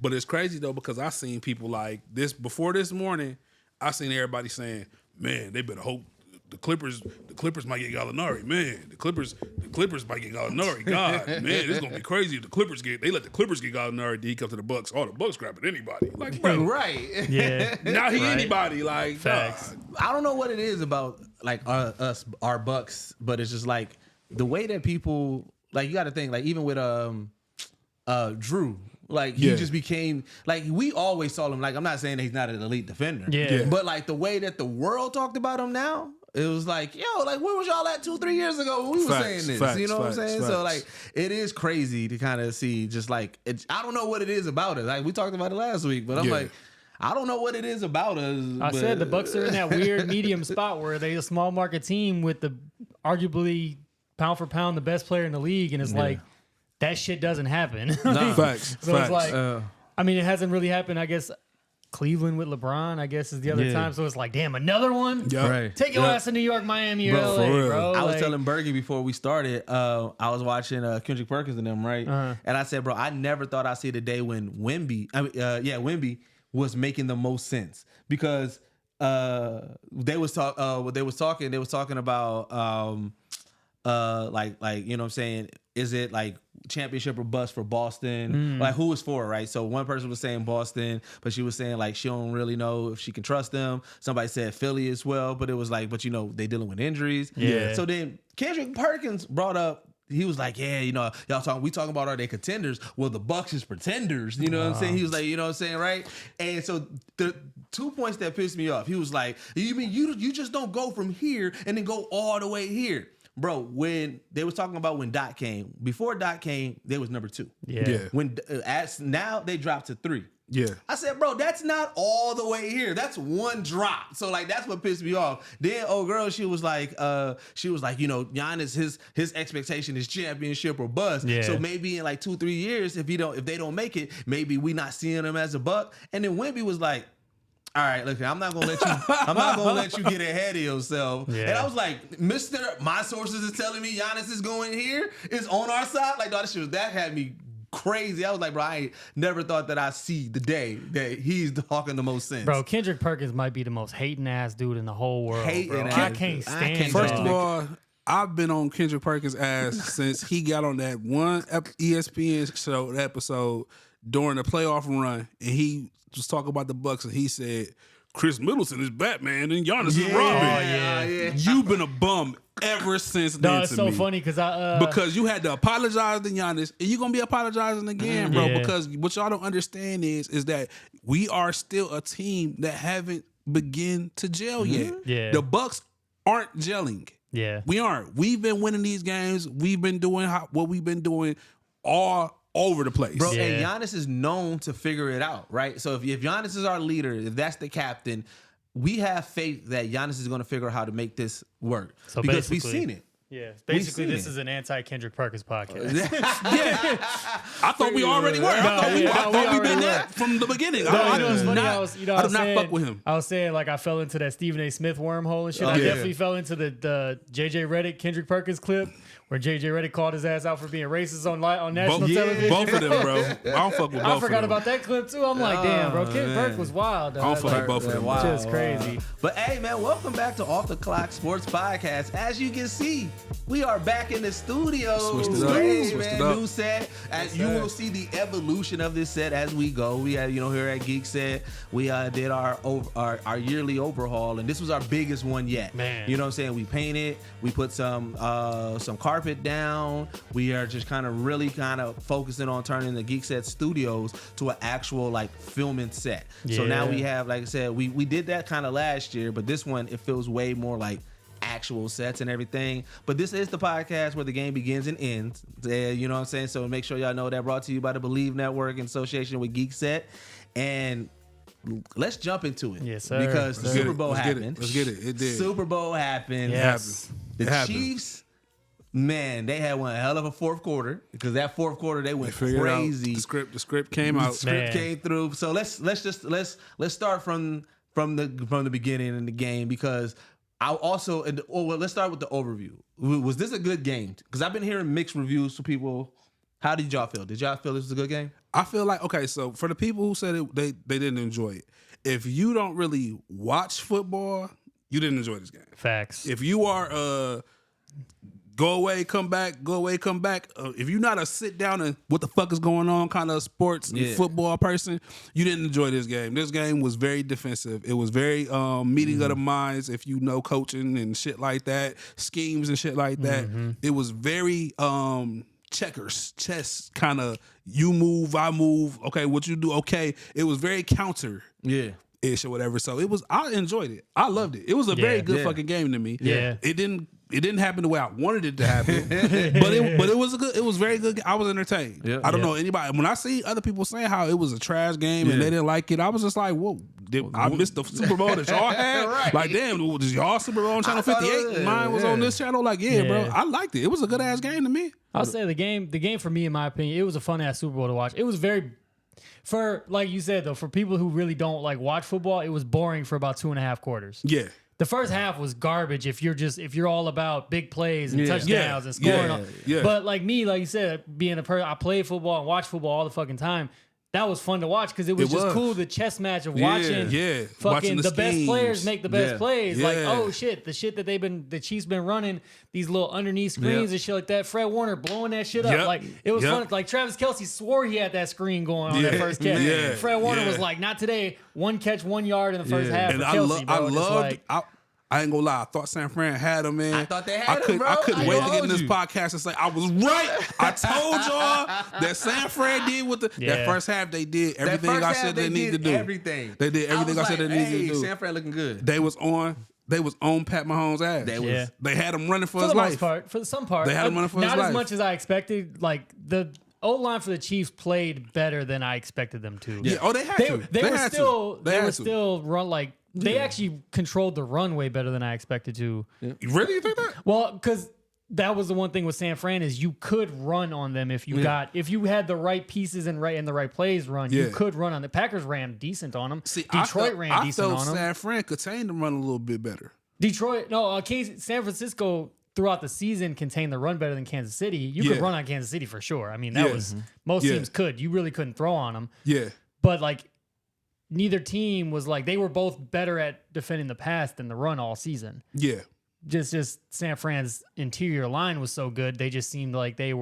But it's crazy though because I seen people like this before this morning. I seen everybody saying, "Man, they better hope the Clippers might get Gallinari. Man, the Clippers might get Gallinari. God, man, it's gonna be crazy if they let the Clippers get Gallinari. D come to the Bucks. Oh, the Bucks grabbing anybody. Like, bro, right? Yeah, now he anybody. Like, facts. God. I don't know what it is about like our Bucks, but it's just like the way that people like. You got to think like even with Drew. Like he just became like we always saw him. Like I'm not saying that he's not an elite defender. Yeah. But like the way that the world talked about him now, it was like, yo, like where was y'all at 2-3 years ago when we were saying this? You know what I'm saying? So like it is crazy to kind of see just like I don't know what it is about it. Like we talked about it last week, but I'm like, I don't know what it is about us. I said the Bucks are in that weird medium spot where they're a small market team with the arguably pound for pound the best player in the league, and it's like. That shit doesn't happen. No. Facts. So it's like, I mean, it hasn't really happened. I guess Cleveland with LeBron, I guess, is the other time. So it's like, damn, another one? Yep. Right. Take your ass to New York, Miami, or Bro, LA, for real. bro. I was Like, telling Burgie before we started, I was watching Kendrick Perkins and them, right? And I said, bro, I never thought I'd see the day when Wemby was making the most sense because they was talking about like you know what I'm saying, is it like championship or bust for Boston? Like who was for it, right? So one person was saying Boston, but she was saying like she don't really know if she can trust them. Somebody said Philly as well, but it was like, but you know, they dealing with injuries. Yeah. So then Kendrick Perkins brought up, he was like, yeah, you know, we talking about are they contenders? Well, the Bucks is pretenders. You know what I'm saying? He was like, you know what I'm saying, right? And so the 2 points that pissed me off, he was like, you mean you just don't go from here and then go all the way here? Bro, when they was talking about when Dot came, before Dot came, they was number 2. Yeah. When now they dropped to 3. Yeah. I said, bro, that's not all the way here. That's one drop. So like that's what pissed me off. Then girl, she was like, you know, Giannis, his expectation is championship or bust. Yeah. So maybe in like 2-3 years, if they don't make it, maybe we not seeing them as a Buck. And then Wemby was like, all right, look, I'm not gonna let you get ahead of yourself. Yeah. And I was like, Mister, my sources is telling me Giannis is going here. It's on our side. Like, no, that had me crazy. I was like, bro, I ain't never thought that I see the day that he's talking the most sense. Bro, Kendrick Perkins might be the most hating ass dude in the whole world. Bro. I can't stand him. First of all, I've been on Kendrick Perkins' ass since he got on that one ESPN show episode during the playoff run, and he was talking about the Bucks, and he said, Chris Middleton is Batman and Giannis is Robin. Oh, yeah. You've been a bum ever since then. No, it's so funny because you had to apologize to Giannis, and you're gonna be apologizing again, bro. Yeah. Because what y'all don't understand is that we are still a team that haven't begin to gel yet. Yeah. The Bucks aren't gelling. Yeah. We aren't. We've been winning these games. We've been doing what we've been doing all over the place. Bro, Yeah. and Giannis is known to figure it out, right? So if Giannis is our leader, if that's the captain, we have faith that Giannis is going to figure out how to make this work. So because we've basically- seen it. Yeah. Basically, seen this it. is an anti-Kendrick Perkins podcast. Yeah. I thought we already were. I thought we've been that from the beginning. No, I you know what's funny? I do not fuck with him. I was saying, like, I fell into that Stephen A. Smith wormhole and shit. I yeah. definitely fell into the JJ Redick, Kendrick Perkins clip where JJ Redick called his ass out for being racist on national television. Both of them, bro. I don't fuck with both I forgot of them. about that clip too. I'm like, damn, bro, Kendrick Perkins was wild. Dog. I don't fuck with both of them. Wow. Just crazy. But hey, man, welcome back to Off the Clock Sports Podcast. As you can see, we are back in the studio. Switched it up. Hey, Switched man, it up. new set. As you will see the evolution of this set as we go. We had, here at Geekset, we did our yearly overhaul, and this was our biggest one yet. Man. You know what I'm saying? We painted, we put some carpet down. We are just really focusing on turning the Geekset studios to an actual like filming set. So now we have, like I said, we did that kind of last year, but this one, it feels way more like actual sets and everything. But this is the podcast where the game begins and ends. You know what I'm saying? So make sure y'all know that, brought to you by the BLEAV Network in association with Geekset. And let's jump into it. Yes, sir. Because the Super Bowl happened. Let's get it. It did. Super Bowl happened. Yes. The It happened. Chiefs, man, they had one hell of a fourth quarter, because that fourth quarter they went Figured out crazy. the script came out. The script Man. came through. So let's start from the beginning in the game, because let's start with the overview. Was this a good game? Because I've been hearing mixed reviews from people How did y'all feel? Did y'all feel this was a good game? I feel like, okay, so for the people who said they didn't enjoy it, if you don't really watch football, you didn't enjoy this game. Facts. If you are go away, come back. If you're not a sit down and what the fuck is going on kind of sports and football person, you didn't enjoy this game. This game was very defensive. It was very meeting of the minds. If you know coaching and shit like that, schemes and shit like that, it was very checkers, chess kind of. You move, I move. Okay, what you do? Okay, it was very counter. Yeah. Ish or whatever. So I enjoyed it. I loved it. It was a very good fucking game to me. Yeah. It didn't happen the way I wanted it to happen. but it was it was very good. I was entertained. Yeah. I don't know anybody. When I see other people saying how it was a trash game and they didn't like it, I was just like, whoa, I missed the Super Bowl that y'all had. Right. Like, damn, was y'all Super Bowl on channel 58? Mine was on this channel. Like, bro, I liked it. It was a good ass game to me. I'll say the game for me, in my opinion, it was a fun ass Super Bowl to watch. It was very, for like you said though, for people who really don't like watch football, it was boring for about 2.5 quarters. Yeah. The first half was garbage if you're all about big plays and touchdowns and scoring. Yeah. But like me, like you said, being a person, I play football and watch football all the fucking time. That was fun to watch because it was just cool, the chess match of watching Watching the best schemes. players make the best plays. Like, Yeah. oh shit, the shit that the Chiefs been running, these little underneath screens and shit like that. Fred Warner blowing that shit up. Yep. Like, it was fun. Like, Travis Kelce swore he had that screen going on that first catch. Yeah. Fred Warner was like, not today, 1 catch, 1 yard in the first half And for I Kelce, bro. loved. I ain't gonna lie. I thought San Fran had him, man. I thought they had him, bro. I couldn't wait to get in this you. podcast and say I was right. I told y'all that San Fran did with that first half. They did everything I said they needed to do. Everything. They did everything I said they needed to do. San Fran looking good. They was on Pat Mahomes' ass. They had him running for his the life. most part, for some part, They had him running for his not life. as much as I expected. Like, the O-line for the Chiefs played better than I expected them to. Yeah. Oh, they had to. They were had still to. they were had to. still run like they actually controlled the run way better than I expected to. You really think that? Well, because that was the one thing with San Fran is you could run on them if you had the right pieces and the right plays run. You could run on the Packers ran decent on them. See, Detroit ran decent on them. San Fran contained them run a little bit better. San Francisco throughout the season contained the run better than Kansas City. You could run on Kansas City for sure. I mean, that was most teams could. You really couldn't throw on them. Yeah. But like neither team was like they were both better at defending the pass than the run all season. Yeah. Just San Fran's interior line was so good. They just seemed like they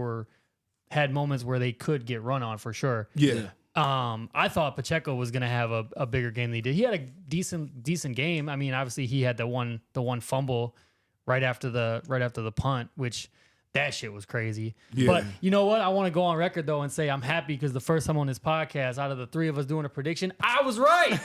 had moments where they could get run on for sure. Yeah. I thought Pacheco was going to have a bigger game than he did. He had a decent game. I mean, obviously he had the one fumble right after the punt, which that shit was crazy. Yeah. But you know what? I want to go on record though and say I'm happy because the first time on this podcast, out of the 3 of us doing a prediction, I was right.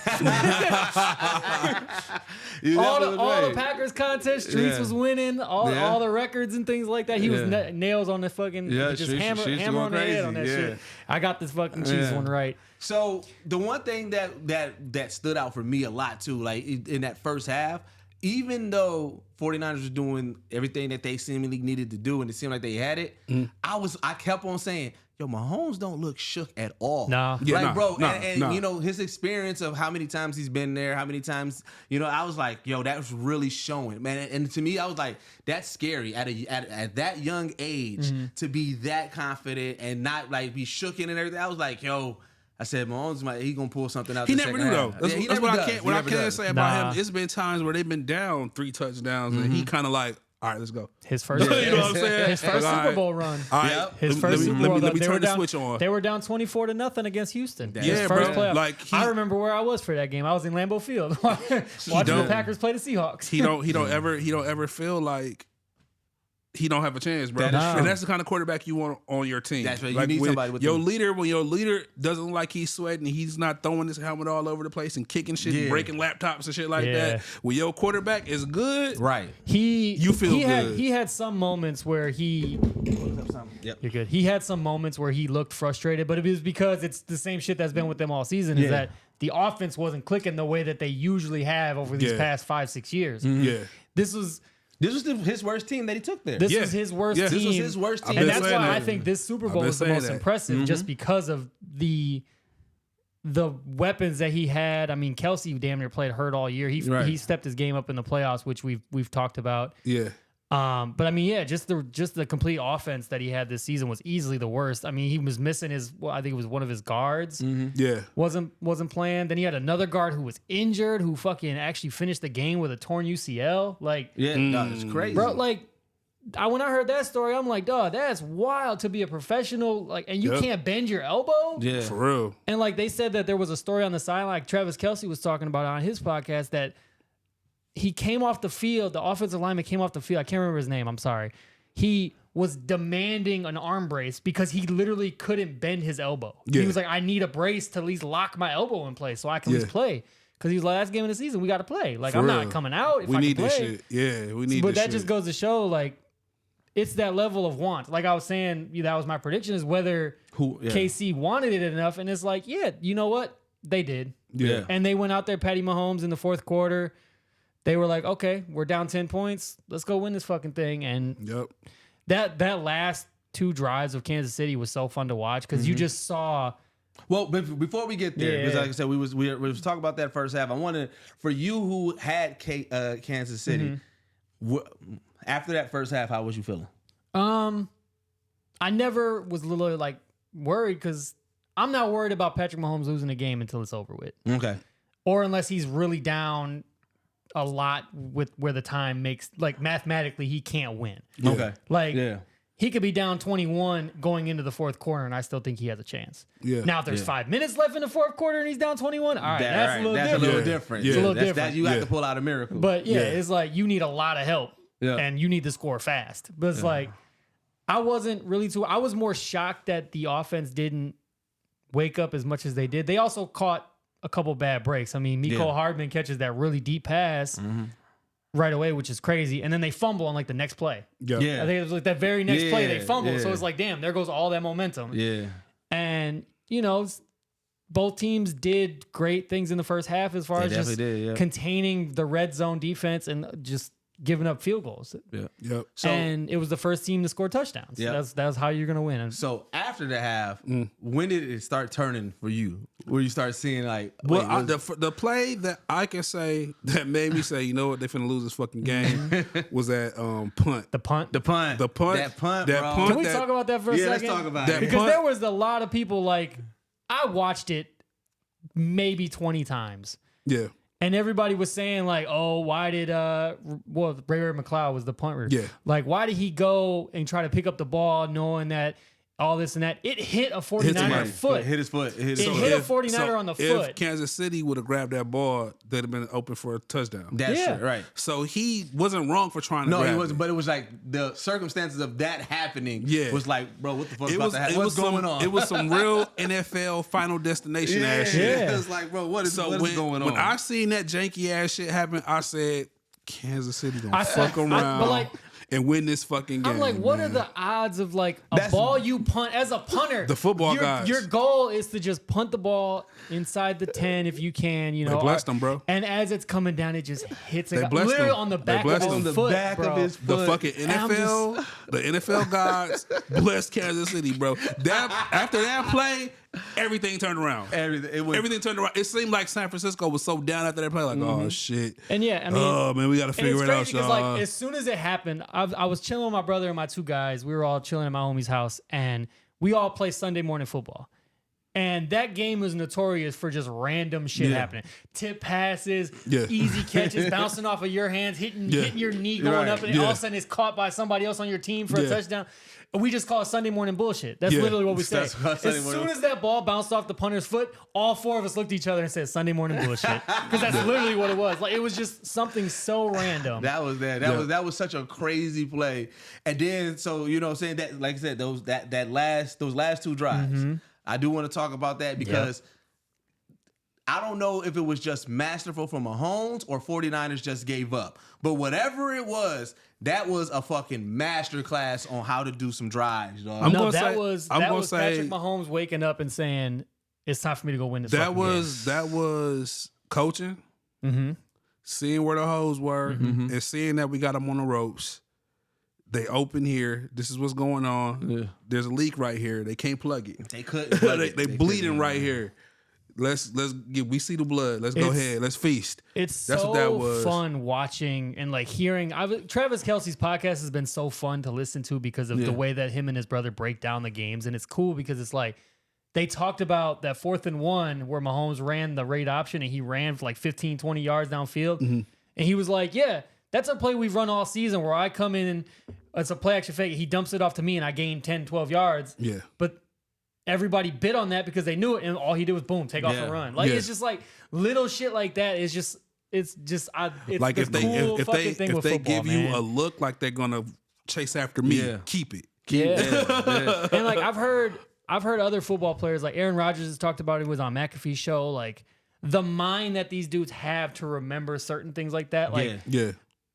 all the Packers contest, Streetz was winning, all the records and things like that. He was nails on the fucking just hammer on the head on that shit. I got this fucking Chiefs one right. So the one thing that stood out for me a lot too, like in that first half, even though 49ers were doing everything that they seemingly needed to do and it seemed like they had it, I kept on saying, yo, Mahomes don't look shook at all. Nah. And you know, his experience of how many times he's been there, how many times, you know, I was like, yo, that was really showing, man. And to me, I was like, that's scary at that young age to be that confident and not like be shook in and everything. I was like, yo, I said, Mahomes, he gonna pull something out. He never do though. That's what I can say about him. It's been times where they've been down 3 touchdowns and he kind of like, all right, let's go. His first, you know what I'm saying? His first Super Bowl run. All right, his first Super Bowl. Let me turn the switch on. They were down 24-0 against Houston. Yeah, first bro. playoff. Like I remember where I was for that game. I was in Lambeau Field watching the Packers play the Seahawks. He don't ever feel like he don't have a chance, bro. And that's the kind of quarterback you want on your team. That's right. You like need somebody with your leader. When your leader doesn't look like he's sweating, he's not throwing his helmet all over the place and kicking shit, and breaking laptops and shit like that. When your quarterback is good, right? You feel good. He had some moments where you're good. He had some moments where he looked frustrated, but it was because it's the same shit that's been with them all season. Is that the offense wasn't clicking the way that they usually have over these past 5-6 years. Yeah, This was his worst team that he took there. This was his worst team. This was his worst team. And that's why I think this Super Bowl was the most impressive, just because of the weapons that he had. I mean, Kelce damn near played hurt all year. He stepped his game up in the playoffs, which we've talked about. Yeah. But I mean, yeah, just the complete offense that he had this season was easily the worst. I mean, he was missing I think it was one of his guards. Yeah. Wasn't playing. Then he had another guard who was injured, who fucking actually finished the game with a torn UCL. Like, no, it's crazy, bro. Like, when I heard that story, I'm like, dog, that's wild to be a professional. Like, and you can't bend your elbow. Yeah, for real. And like they said that there was a story on the sideline, like Travis Kelce was talking about on his podcast, that he came off the field. The offensive lineman came off the field. I can't remember his name. I'm sorry. He was demanding an arm brace because he literally couldn't bend his elbow. Yeah. He was like, I need a brace to at least lock my elbow in place so I can at least play. Because he was like, last game of the season, we got to play. Like, I'm not coming out if we I need can play. this shit. Yeah, we need but this that shit. just goes to show, like, it's that level of want. Like I was saying, that was my prediction, is whether KC wanted it enough. And it's like, yeah, you know what? They did. Yeah. And they went out there, Patty Mahomes, in the fourth quarter. They were like, okay, we're down 10 points. Let's go win this fucking thing. And that last 2 drives of Kansas City was so fun to watch because you just saw. Well, before we get there, because like I said, we was talking about that first half. I wanted, for you who had Kansas City, after that first half, how was you feeling? I never was a little like worried because I'm not worried about Patrick Mahomes losing a game until it's over with. Okay. Or unless he's really down a lot with where the time makes, like, mathematically he can't win. Yeah. Okay. Like, he could be down 21 going into the fourth quarter, and I still think he has a chance. Yeah. Now, if there's 5 minutes left in the fourth quarter and he's down 21, all right, that's a little different. Yeah. It's a little different. That you have to pull out a miracle. But it's like you need a lot of help, and you need to score fast. But it's like, I wasn't really I was more shocked that the offense didn't wake up as much as they did. They also caught a couple bad breaks. I mean, Mecole Hardman catches that really deep pass right away, which is crazy. And then they fumble on like the next play. I think it was like that very next play they fumbled. So it's like, damn, there goes all that momentum. Yeah. And, both teams did great things in the first half as far as just containing the red zone defense and just giving up field goals. So, and it was the first team to score touchdowns. That's how you're going to win. So after the half, when did it start turning for you? Where you start seeing like, the play that I can say that made me say, you know what, they finna lose this fucking game was that punt. The punt. That punt, bro. Can we talk about that for a second? Let's talk about it. Because there was a lot of people, like, I watched it maybe 20 times. Yeah. And everybody was saying, like, oh, why did Ray McLeod was the punter. Yeah. Like, why did he go and try to pick up the ball knowing that all this and that? It hit a 49er foot. Hit his foot. It hit a 49er on the foot. If Kansas City would have grabbed that ball, they'd have been open for a touchdown. That's true, right. So he wasn't wrong for trying to grab he wasn't, but it was like the circumstances of that happening was like, bro, what the fuck about to happen? What's going on? It was some real NFL Final Destination ass shit. It was like, bro, what is going on? When I seen that janky ass shit happen, I said, Kansas City gonna fuck around and win this fucking game. I'm like, what are the odds of like a ball you punt as a punter? The football guys. Your goal is to just punt the ball inside the 10 if you can. They blessed them, bro. And as it's coming down, it just hits it literally on the back of his foot, The fucking NFL, the NFL gods blessed Kansas City, bro. After that play, everything turned around. Everything turned around. It seemed like San Francisco was so down after that play, like, oh shit. And I mean, oh man, we got to figure it out, y'all. Like, as soon as it happened, I was chilling with my brother and my 2 guys. We were all chilling at my homie's house, and we all play Sunday morning football. And that game was notorious for just random shit happening. Tip passes, easy catches, bouncing off of your hands, hitting your knee going up, and all of a sudden it's caught by somebody else on your team for a touchdown. We just call it Sunday morning bullshit. That's literally what we say. As soon as that ball bounced off the punter's foot, all 4 of us looked at each other and said Sunday morning bullshit. Because that's literally what it was. Like, it was just something so random. That was that. That was such a crazy play. And then, so, you know what I'm saying, that, like I said, those last 2 drives. I do want to talk about that because I don't know if it was just masterful from Mahomes or 49ers just gave up. But whatever it was, that was a fucking masterclass on how to do some drives, dog. That was Patrick Mahomes waking up and saying, it's time for me to go win this That was coaching, seeing where the hoes were, and seeing that we got them on the ropes. They open here. This is what's going on. There's a leak right here. They can't plug it. They couldn't. They bleeding right here. we see the blood. Let's go ahead. Let's feast. That's so what that was. Fun watching and like hearing. Travis Kelce's podcast has been so fun to listen to because of the way that him and his brother break down the games, and it's cool because it's like they talked about that 4th and 1 where Mahomes ran the read option and he ran for like 15, 20 yards downfield, and he was like, "Yeah, that's a play we've run all season where I come in and it's a play action fake. He dumps it off to me and I gain 10, 12 yards. Yeah, but." Everybody bit on that because they knew it, and all he did was boom, take off and run. Like it's just like little shit like that. It's like if they give man. you a look like they're gonna chase after me, keep it. And like I've heard other football players like Aaron Rodgers has talked about it. Was on McAfee's show. Like the mind that these dudes have to remember certain things like that. Like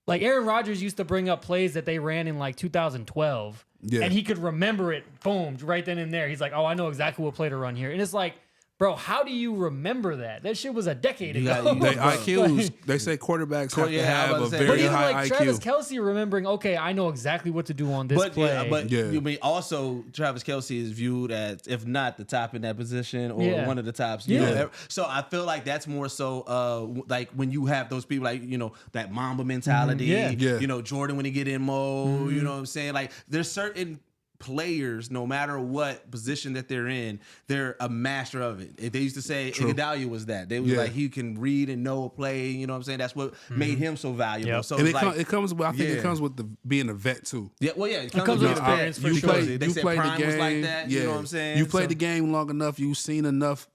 like Aaron Rodgers used to bring up plays that they ran in like 2012. Yeah. And he could remember it, boom, right then and there. He's like, oh, I know exactly what play to run here. And it's like, bro, how do you remember that? That shit was a decade ago. They IQs, they say quarterbacks have to have a very high like IQ. Travis Kelce remembering, okay, I know exactly what to do on this play. You mean also Travis Kelce is viewed as, if not the top in that position or one of the tops. You know, so I feel like that's more so like when you have those people like, you know, that Mamba mentality, you know, Jordan when he get in mode, you know what I'm saying? Like there's certain players, no matter what position that they're in, they're a master of it. They used to say Iguodala was that. They was like he can read and know a play. You know what I'm saying? That's what made him so valuable. Yep. So and it comes with, I think it comes with being a vet too. Yeah, well, it comes with experience. You played the game. Was like that, you know what I'm saying? You played the game long enough. You've seen enough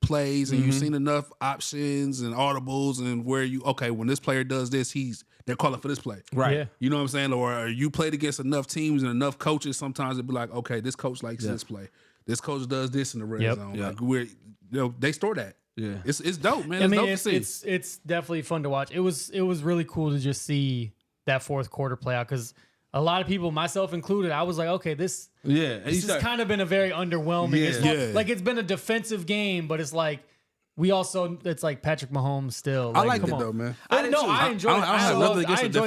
plays and you've seen enough options and audibles and where when this player does this, they're calling for this play. Right. Yeah. You know what I'm saying? Or you played against enough teams and enough coaches, sometimes it'd be like, okay, this coach likes this play. This coach does this in the red zone. Like they store that. Yeah. It's dope, man. It's definitely fun to watch. It was really cool to just see that fourth quarter play out because a lot of people, myself included, I was like, okay, this has kind of been a very underwhelming. Like it's been a defensive game, but it's like it's like Patrick Mahomes still. Like, I liked it though, man. I enjoyed it. I enjoyed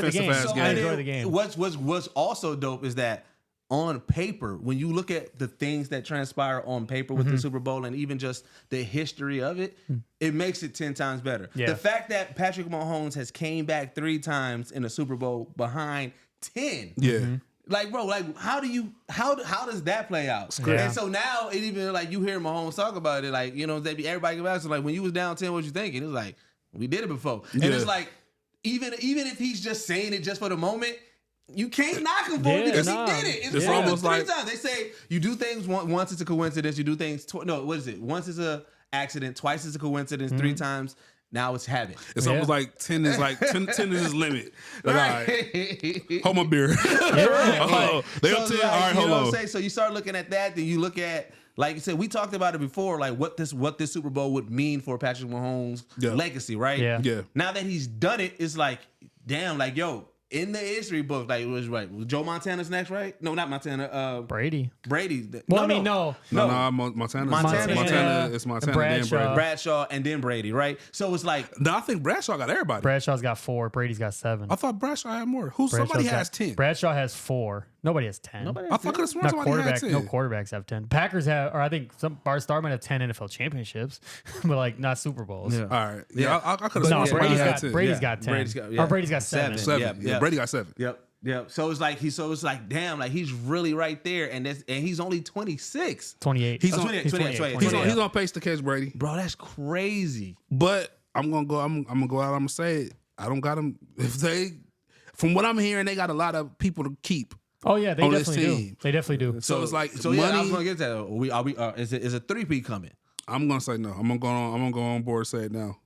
the game. I enjoyed the game. What's also dope is that on paper, when you look at the things that transpire on paper with the Super Bowl and even just the history of it, it makes it 10 times better. Yeah. The fact that Patrick Mahomes has came back 3 times in a Super Bowl behind 10. Yeah. Like, bro, like how does that play out? Yeah. And so now it even like you hear Mahomes talk about it, like, you know, everybody can ask like when you was down 10, what you thinking? It was like, we did it before. And it's like, even if he's just saying it just for the moment, you can't knock him for it because he did it. It's almost like 3 times. They say you do things once it's a coincidence, you do things what is it? Once it's a accident, twice it's a coincidence, 3 times. Now it's habit. It's almost like 10 is like 10 is his limit. Like, all right, hold my beer. They up 10. All right, hold on. So you start looking at that, then you look at, like you said, we talked about it before, like what this Super Bowl would mean for Patrick Mahomes' legacy, right? Yeah. Now that he's done it, it's like, damn, like in the history book, like it was right. Was Joe Montana's next, right? No, not Montana. Brady. Well, no, Montana. It's Montana. Bradshaw and then Brady, right? So it's like, no, I think Bradshaw got everybody. Bradshaw's got 4. Brady's got 7. I thought Bradshaw had more. Somebody has 10. Bradshaw has 4. Nobody has 10. I thought could have sworn somebody had 10. No quarterbacks have 10. Packers have, or I think some Bart Starr might have 10 NFL championships, but like not Super Bowls. Yeah. All right. Yeah, I could have sworn somebody had 10. Brady's got 10. Brady's got 7. 7. Yeah, Brady got 7. Yep. So it's like, damn, like he's really right there, and he's only 26, 28. He's on pace to catch Brady, bro. That's crazy. But I'm gonna go out. I'm gonna say it. I don't got him. From what I'm hearing, they got a lot of people to keep. Oh yeah, they definitely do. They definitely do. So it's like money. I was gonna get that. Is a 3-peat coming? I'm gonna say no. I'm gonna go on board and say it now.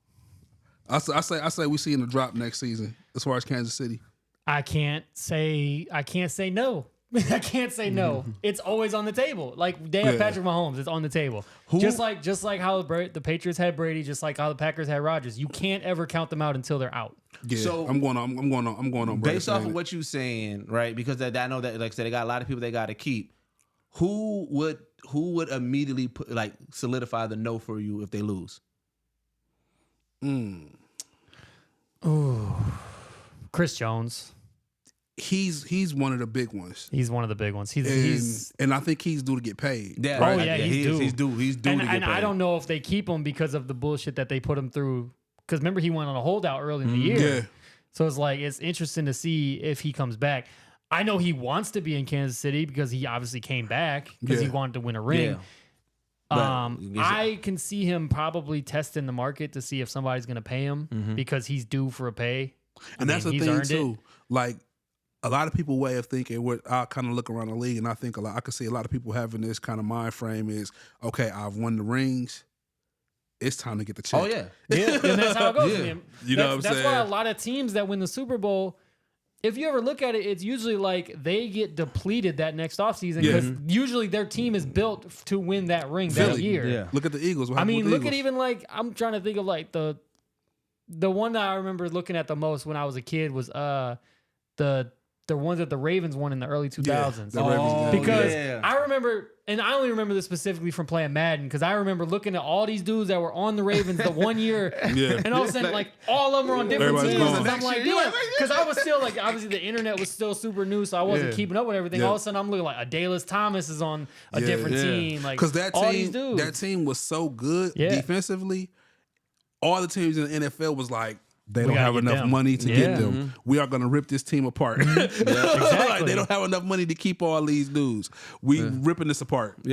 I say we see in the drop next season as far as Kansas City. I can't say no. I can't say no. It's always on the table. Like they have Patrick Mahomes, it's on the table. Just like how the Patriots had Brady, just like how the Packers had Rodgers. You can't ever count them out until they're out. Yeah, so I'm going on. Based off of what you're saying, right? Because I know that, like I said, they got a lot of people they got to keep. Who would immediately solidify the no for you if they lose? Ooh. Chris Jones. he's one of the big ones. He's one of the big ones. He's and I think he's due to get paid. Yeah, right? Oh yeah, he's due. He's due to get paid. And I don't know if they keep him because of the bullshit that they put him through. Because remember, he went on a holdout early in the year. Yeah. So it's like it's interesting to see if he comes back. I know he wants to be in Kansas City because he obviously came back because he wanted to win a ring. Yeah. I can see him probably testing the market to see if somebody's going to pay him because he's due for a pay. And that's the thing too. Like a lot of people way of thinking. What I kind of look around the league and I think I could see a lot of people having this kind of mind frame is, okay, I've won the rings. It's time to get the check. Oh yeah, yeah, and that's how it goes. Yeah. You know what I'm saying? That's why a lot of teams that win the Super Bowl, if you ever look at it, it's usually like they get depleted that next offseason because usually their team is built to win that ring that year. Yeah. Look at the Eagles. I mean, look at even like I'm trying to think of like the one that I remember looking at the most when I was a kid was the ones that the Ravens won in the early 2000s. Because I remember, and I only remember this specifically from playing Madden, because I remember looking at all these dudes that were on the Ravens the one year, and all of a sudden, like, all of them were on different teams. And I'm like, damn, because I was still, like, obviously the internet was still super new, so I wasn't keeping up with everything. All of a sudden, I'm looking like, Dallas Thomas is on a different team. Like, because that all these dudes. That team was so good defensively. All the teams in the NFL was like, they don't have enough money to get them. We are going to rip this team apart. Exactly. Like, they don't have enough money to keep all these dudes. We ripping this apart. So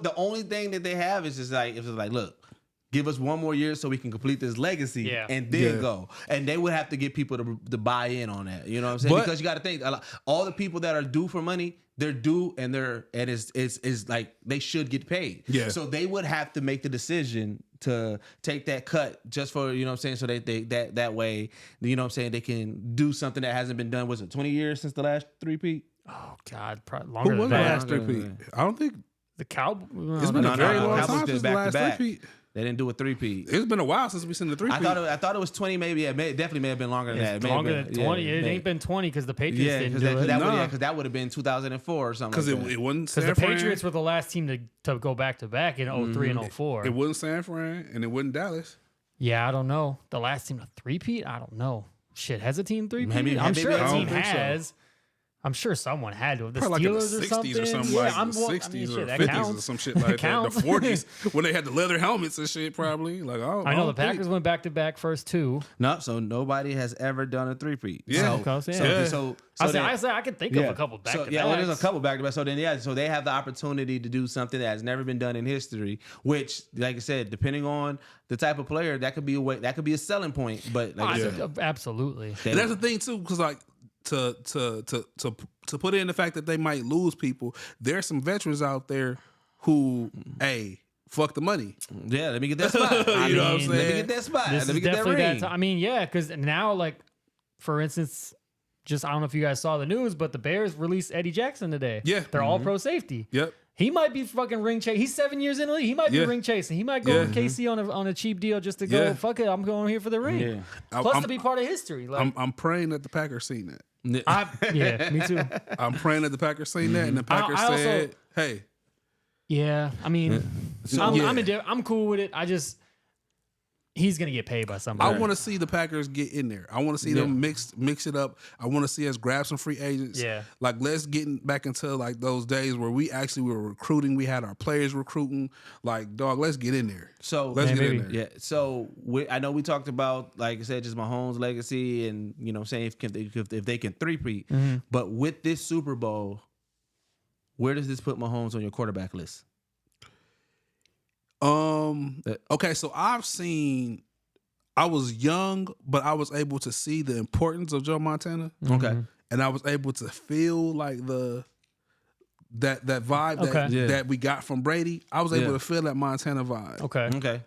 the only thing that they have is just like, look, give us one more year so we can complete this legacy and then go. And they would have to get people to buy in on that. You know what I'm saying? Because you got to think, all the people that are due for money, they're due and it's like they should get paid. Yeah. So they would have to make the decision to take that cut just for, you know what I'm saying, so that way, you know what I'm saying, they can do something that hasn't been done. Was it 20 years since the last three-peat? Oh, God, probably longer Who was than the that. last three-peat? I don't think The Cowboys. it's been a very long time Cowboys since the last three-peat. They didn't do a three-peat. It's been a while since we've seen the three-peat. I thought it was 20, maybe. Yeah, definitely may have been longer than that. It's longer than 20. It ain't been 20 because the Patriots didn't do it. Because that would have been 2004 or something. Because it wasn't San Because the Fran. Patriots were the last team to go back-to-back in 03 and 04. It wasn't San Fran, and it wasn't Dallas. Yeah, I don't know. The last team to three-peat? I don't know. Shit, has a team three-peat? Maybe- I'm sure a I don't team think so. has. I'm sure someone had to. The Probably Steelers like in the 60s or something, Yeah, like I'm the well, 60s I mean, or shit, that 50s counts. or some shit like that. Counts. The 40s when they had the leather helmets and shit. Probably like I know the Packers went back-to-back first two. No, so nobody has ever done a three-peat. Yeah. I can think of a couple back-to-backs. There's a couple back-to-back. So they have the opportunity to do something that has never been done in history. Which, like I said, depending on the type of player, that could be a selling point. But like I said, Absolutely. And that's the thing too, because like to put in the fact that they might lose people, there's some veterans out there who, hey, fuck the money. Yeah, let me get that spot. You know what I'm saying? Let me get that spot. Let me get that ring. I mean, yeah, because now, like, for instance, just I don't know if you guys saw the news, but the Bears released Eddie Jackson today. Yeah. They're all pro safety. Yep. He might be fucking ring chasing. He's 7 years in the league. He might be ring chasing. He might go to KC on a cheap deal just to go, fuck it, I'm going here for the ring. Yeah. Plus to be part of history. Like, I'm praying that the Packers seen that. yeah, me too. I'm praying that the Packers seen that, and the Packers said, "Hey, yeah." I mean, I'm cool with it. He's gonna get paid by somebody. I want to see the Packers get in there. I want to see them mix it up. I want to see us grab some free agents. Yeah, like let's get back into like those days where we were recruiting. We had our players recruiting. Like, dog, let's get in there. So let's get in there. Yeah. So I know we talked about, like I said, just Mahomes' legacy, and you know, what I'm saying if they can three-peat. But with this Super Bowl, where does this put Mahomes on your quarterback list? Okay, so I was young, but I was able to see the importance of Joe Montana. Okay. And I was able to feel like that vibe that we got from Brady. I was able to feel that Montana vibe. Okay.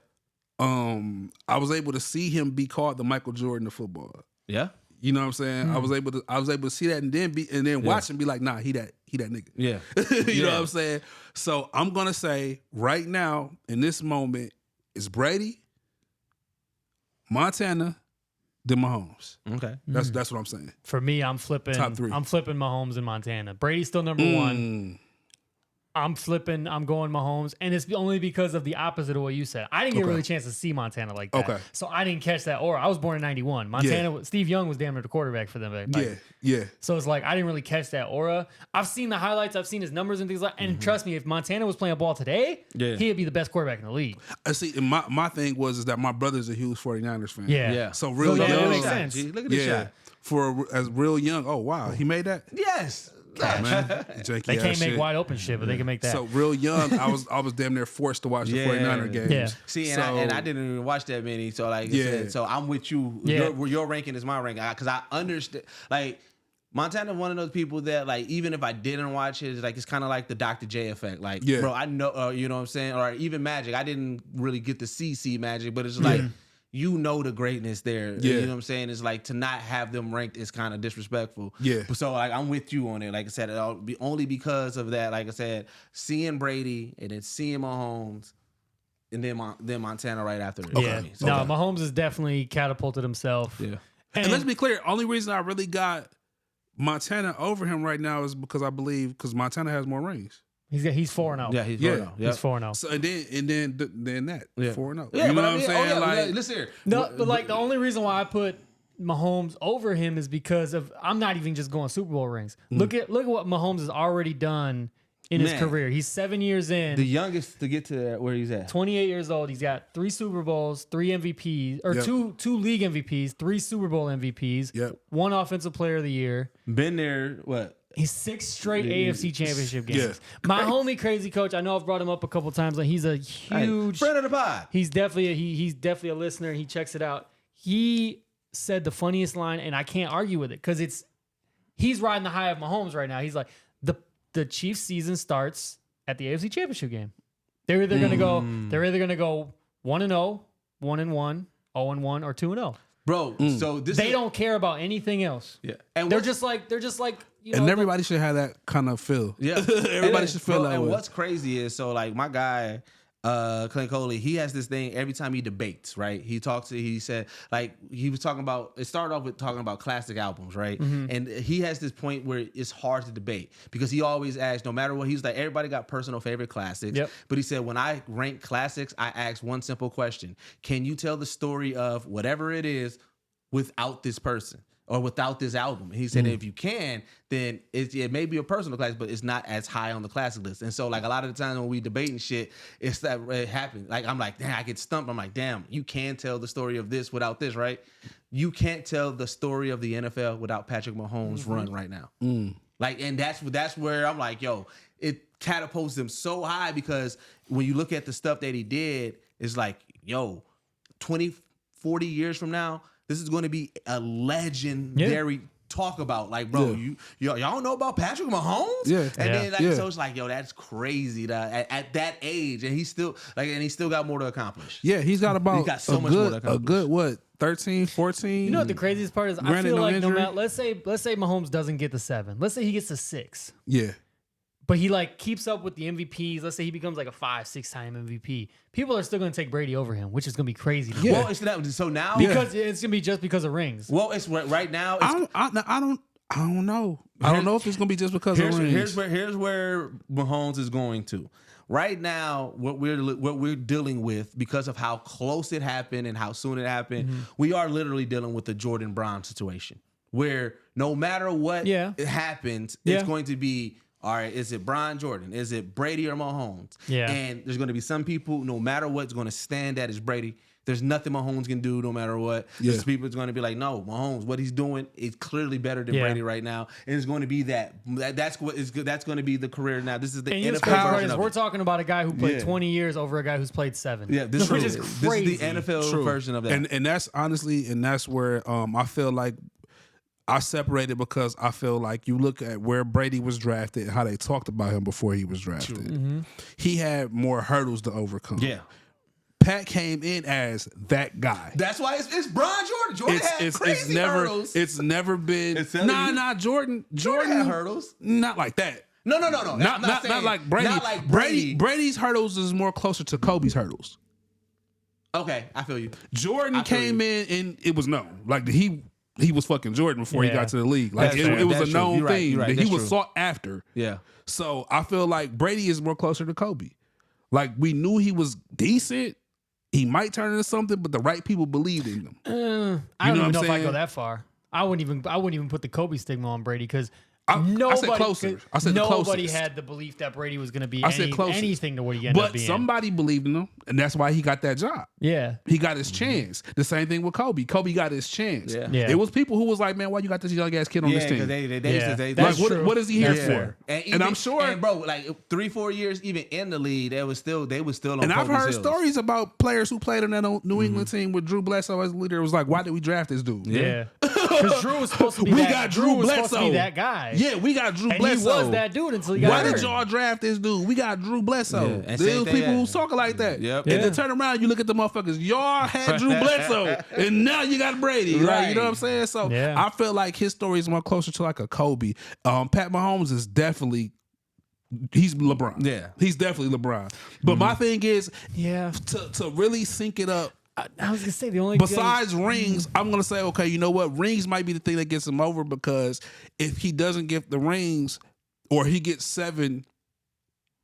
I was able to see him be called the Michael Jordan of football. Yeah. You know what I'm saying? I was able to see that and then watch and be like, nah, he that nigga. Yeah. You know what I'm saying? So I'm gonna say right now, in this moment, it's Brady, Montana, then Mahomes. Okay. That's what I'm saying. For me, I'm flipping Top three. I'm flipping Mahomes and Montana. Brady's still number one. I'm flipping. I'm going Mahomes, and it's only because of the opposite of what you said. I didn't get really a chance to see Montana like that, so I didn't catch that aura. I was born in '91. Montana, Steve Young was damn near the quarterback for them. Yeah. So it's like I didn't really catch that aura. I've seen the highlights. I've seen his numbers and things like. And trust me, if Montana was playing ball today, he'd be the best quarterback in the league. I see. And my thing is that my brother's a huge 49ers fan. Yeah. So real young. That makes sense. Look at this shot. As real young. Oh wow, he made that. Yes. Oh, man. They can't make wide open shit, but they can make that. So real young, I was damn near forced to watch the 49er games. Yeah. See, and I didn't even watch that many. So like, I said, so I'm with you. Your ranking is my ranking because I understand. Like Montana, one of those people that like, even if I didn't watch it, it's kind of like the Dr. J effect. Like, bro, I know, you know what I'm saying, or even Magic. I didn't really get to see Magic, but it's like. You know the greatness there. You know what I'm saying? It's like to not have them ranked is kind of disrespectful. Yeah. So like I'm with you on it. Like I said, only because of that. Like I said, seeing Brady and then seeing Mahomes, and then Montana right after it. Yeah. So, Mahomes has definitely catapulted himself. Yeah. And let's be clear. Only reason I really got Montana over him right now is because Montana has more rings. He's 4-0. Yeah, he's 4-0. Yep. He's 4-0. So and then that 4-0. Yeah, you know what I'm saying? Like, listen here. No, but like the only reason why I put Mahomes over him is because of I'm not even just going Super Bowl rings. Look at what Mahomes has already done in his career. He's 7 years in. The youngest to get to where he's at. 28 years old. He's got 3 Super Bowls, 3 MVPs, or two league MVPs, 3 Super Bowl MVPs, 1 Offensive Player of the Year. Been there, what? He's 6 straight AFC Championship games. Yeah. My homie Crazy Coach, I know I've brought him up a couple times. Like he's a huge friend of the pod. He's definitely a listener. He checks it out. He said the funniest line, and I can't argue with it because he's riding the high of Mahomes right now. He's like the Chiefs season starts at the AFC Championship game. They're either gonna go 1-0, 1-1, 0-1, or 2-0. Bro, so they don't care about anything else. Yeah, and they're just like you know, and everybody should have that kind of feel. Yeah, everybody should feel that way. And what's crazy is like my guy, Clint Coley, he has this thing every time he debates, right? He said like he was talking about. It started off with talking about classic albums, right? And he has this point where it's hard to debate because he always asks, no matter what, he's like everybody got personal favorite classics. Yep. But he said when I rank classics, I ask one simple question: can you tell the story of whatever it is without this person? Or without this album. He said if you can, then it may be a personal classic, but it's not as high on the classic list. And so like a lot of the times when we debating shit, it's that it happens. Like I'm like, damn, I get stumped. I'm like, damn, you can tell the story of this without this, right? You can't tell the story of the NFL without Patrick Mahomes' run right now. Like, and that's where I'm like, yo, it catapults him so high because when you look at the stuff that he did, it's like, yo, 20, 40 years from now, this is going to be a legendary talk about. Like, bro, y'all don't know about Patrick Mahomes? Yeah. And then so it's like, yo, that's crazy at that age. And he's still got more to accomplish. Yeah, he's got so much more to accomplish. A good what? 13, 14. You know what the craziest part is? I feel like no matter let's say Mahomes doesn't get to 7. Let's say he gets to 6. Yeah. But he like keeps up with the MVPs. Let's say he becomes like a 5-6 time MVP. People are still going to take Brady over him, which is going to be crazy. Yeah. Well, it's that. So now because it's going to be just because of rings. Well, it's right now. I don't know. I don't know if it's going to be just because of rings. Here's where Mahomes is going to. Right now, what we're dealing with because of how close it happened and how soon it happened, we are literally dealing with the Jordan Brown situation, where no matter what happens, it's going to be. All right, is it Brian Jordan? Is it Brady or Mahomes? Yeah. And there's going to be some people, no matter what, is going to stand at is Brady. There's nothing Mahomes can do no matter what. Yeah. There's people that's going to be like, no, Mahomes, what he's doing is clearly better than Brady right now. And it's going to be that's going to be the career now. This is the NFL version of it. We're talking about a guy who played 20 years over a guy who's played 7. Yeah, which is crazy. This is the NFL version of that. And that's honestly, and that's where I feel like I separated because I feel like you look at where Brady was drafted, how they talked about him before he was drafted. He had more hurdles to overcome. Yeah. Pat came in as that guy. That's why it's Brian Jordan. Jordan had crazy hurdles. It's never been. Jordan had hurdles. Not like that. No. Not like Brady. Not like Brady. Brady's hurdles is more closer to Kobe's hurdles. Okay, I feel you. Jordan came in and it was known. Like he he was fucking Jordan before he got to the league. Like That's it true. was That's a true. known You're right. thing You're right. that That's he was true. sought after. Yeah. So I feel like Brady is more closer to Kobe. Like we knew he was decent. He might turn into something, but the right people believed in him. I don't even know if I saying? go that far. I wouldn't even put the Kobe stigma on Brady because I nobody said closer. I said the nobody closest. had the belief that Brady was going to be I said closest. anything to what he ended up But being. somebody believed in him, and that's why he got that job. Yeah. He got his chance. The same thing with Kobe. Kobe got his chance. Yeah. Yeah. It was people who was like, man, why you got this young ass kid on this Yeah, team? because they Yeah. used to That's Like, true. what is he here That's for? fair. And I'm sure, and bro, like 3-4 years even in the league, they was still on. and I've Kobe's heard heels. stories about players who played on that New England team with Drew Bledsoe as the leader. It was like, why did we draft this dude? Yeah. Because Drew was supposed to be We that, got Drew Drew was supposed to Bledsoe. be that guy. Yeah, we got Drew And Bledsoe. he was that dude until he got Why hurt. did y'all draft this dude? We got Drew Bledsoe. Yeah, and There same was thing, people yeah. who talking like that. Yep. And Yeah. then turn around, you look at the motherfuckers. Y'all had Drew Bledsoe, and now you got Brady. Like, you know what I'm saying? So Yeah. I feel like his story is more closer to like a Kobe. Pat Mahomes is definitely. He's LeBron. Yeah. He's definitely LeBron. But my thing is, Yeah. to really sync it up, I was going to say the only besides rings, I'm going to say, okay, you know what? Rings might be the thing that gets him over because if he doesn't get the rings or he gets 7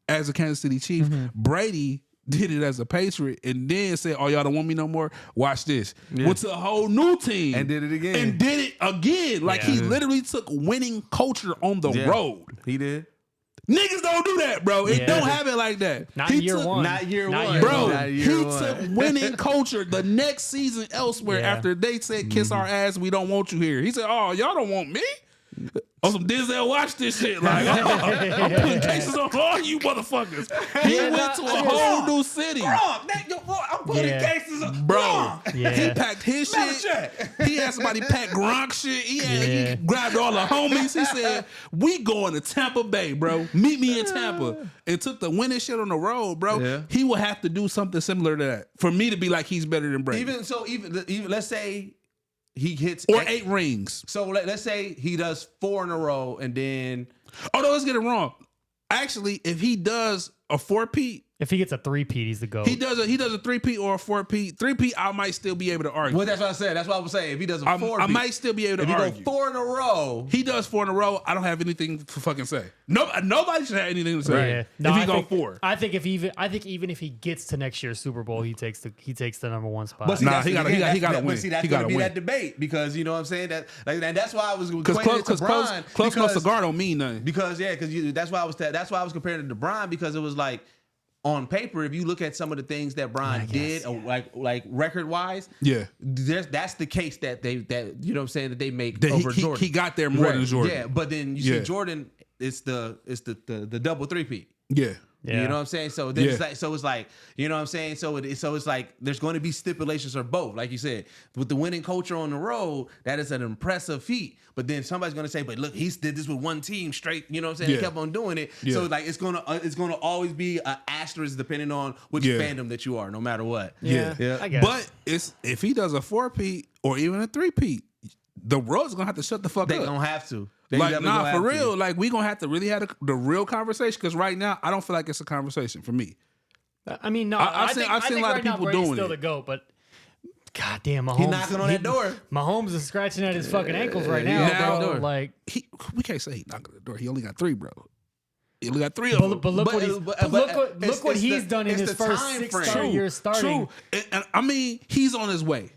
as a Kansas City Chief, Brady did it as a Patriot and then said, oh, y'all don't want me no more? Watch this. Went to a whole new team. And did it again. And did it again. Like he literally took winning culture on the road. He did. Niggas don't do that, bro. It Yeah. don't happen like that. Not He year took- one. Not year Not one. year Bro, one. Not he year one. took winning culture the next season elsewhere Yeah. after they said, kiss our ass, we don't want you here. He said, oh, y'all don't want me? On some Denzel, watch this shit. Like, I'm putting cases on all you motherfuckers. He Yeah, went to a nah, whole new city. I'm putting Yeah. cases on. Bro, Yeah. he packed his shit. He had somebody pack Gronk shit. He grabbed all the homies. He said, we going to Tampa Bay, bro. Meet me in Tampa. And took the winning shit on the road, bro. Yeah. He will have to do something similar to that for me to be like he's better than Brady. Even let's say he hits Or 8 rings. So let's say he does 4 in a row and then Oh, no, let's get it wrong. Actually, if he does a 4-peat, If he gets a 3-peat, he's the GOAT. he does a 3-peat or a 4-peat. 3-peat, I might still be able to argue. well, that's what I said. That's what I was saying. If he does a 4, I might still be able if to he argue. go 4 in a row, He does 4 in a row. I don't have anything to fucking say. Nobody should have anything to say. Yeah. No, if he I go think, 4. I think even if he gets to next year's Super Bowl, he takes the number 1 spot. but see, Nah, that's- he gotta again, win. But see, that's He gonna gotta be win. that debate because you know what I'm saying. That like, and that's why I was Because equating it to close Bron no cigar don't mean nothing. because that's why I was comparing it to Bron because it was like. On paper, if you look at some of the things that Bron did, like record wise, Yeah. that's the case that you know what I'm saying that they make That over he Jordan. He got there more than Jordan. Yeah, but then you see Jordan, it's the double 3-peat. Yeah. Yeah. You know what I'm saying? So then Yeah. it's like, you know what I'm saying? So it's like there's going to be stipulations for both. Like you said, with the winning culture on the road, that is an impressive feat. But then somebody's going to say, but look, he did this with one team straight. You know what I'm saying? Yeah. He kept on doing it. Yeah. So like it's gonna always be an asterisk depending on which fandom that you are, no matter what. yeah, Yeah. I guess. But if he does a 4-peat or even a 3-peat, the world's gonna have to shut the fuck They up. don't have to. They Like, definitely gonna nah, for have to. real. Like, we gonna have to really have the real conversation because right now I don't feel like it's a conversation for me. I mean, no, I've I seen think a lot of right now people Brady's doing still it. the GOAT, but goddamn, Mahomes. He knocking on that door. Mahomes is scratching at his fucking ankles right now, Now- bro. Like, We can't say he knocked on the door. He only got 3, bro. He only got 3 of them. but look But- what he's, but- but but look it's what he's the- done in it's his the first time 6 frame. years starting. True. And I mean, he's on his way.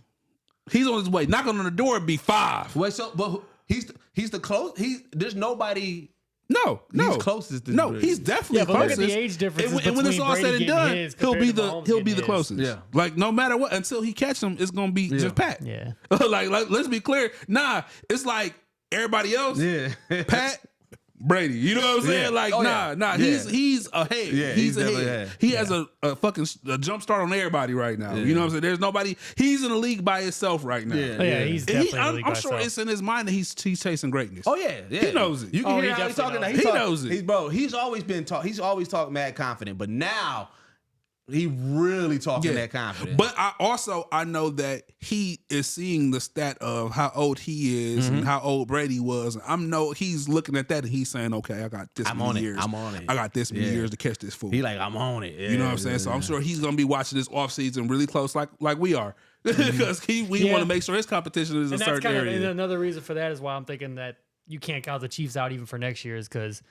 He's on his way. Knocking on the door would be 5. Wait, so but he's the close. There's nobody. No. He's closest to No, Brady. he's definitely Yeah, but look closest. at the age differences And when it's between all said Brady and getting done, his he'll compared be to the Mahomes he'll be getting the his. closest. Yeah. Like no matter what, until he catch him, it's gonna be just Pat. Yeah. like let's be clear. Nah, it's like everybody else. Yeah. Pat, Brady. You know what I'm saying? Yeah. Like Oh, yeah. nah. Yeah. He's ahead. Yeah, he's he's ahead. definitely ahead. He has a fucking a jump start on everybody right now. You know what I'm saying? There's nobody. He's in the league by himself right now. Yeah. Oh, yeah, he's And definitely I'm really sure it's in his mind that he's chasing greatness. Oh yeah, yeah. He knows it. You can Oh, hear he how he's definitely talking. knows it. He knows it. He's always been talk. He's always talked mad confident, but now he really talking that confident. But I know that he is seeing the stat of how old he is and how old Brady was. He's looking at that and he's saying, okay, I got this many years. I'm on it. I got this many years to catch this fool. he like I'm on it. You know what I'm saying? So I'm sure he's gonna be watching this offseason really close, like we are. because we want to make sure his competition is a certain area. And another reason for that is why I'm thinking that you can't count the Chiefs out even for next year is because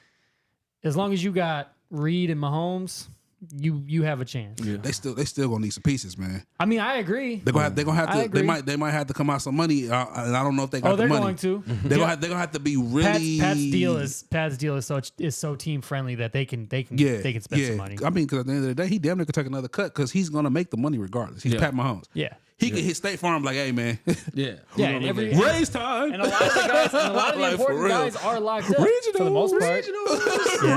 as long as you got Reed and Mahomes, you have a chance. Yeah. They still gonna need some pieces, man. I mean, I agree. They're gonna have to. They might have to come out some money, and I don't know if they got the money. Going to. They're gonna have to be really. Pat's deal is so team friendly that they can spend some money. I mean, because at the end of the day, he damn near could take another cut because he's gonna make the money regardless. He's Pat Mahomes. Yeah. He can hit State Farm like, hey man, and raise time. And a lot of the guys, and a lot of the important guys are locked up for the most part.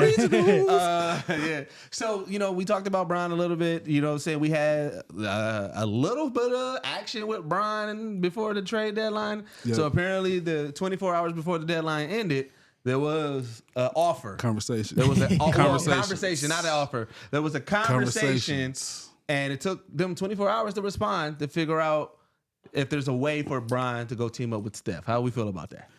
Regional. So we talked about Brian a little bit. Saying we had a little bit of action with Brian before the trade deadline. Yep. So apparently, the 24 hours before the deadline ended, there was an offer. Conversation. There was a conversation, not an offer. There was a conversation. And it took them 24 hours to respond to figure out if there's a way for Brian to go team up with Steph. How do we feel about that?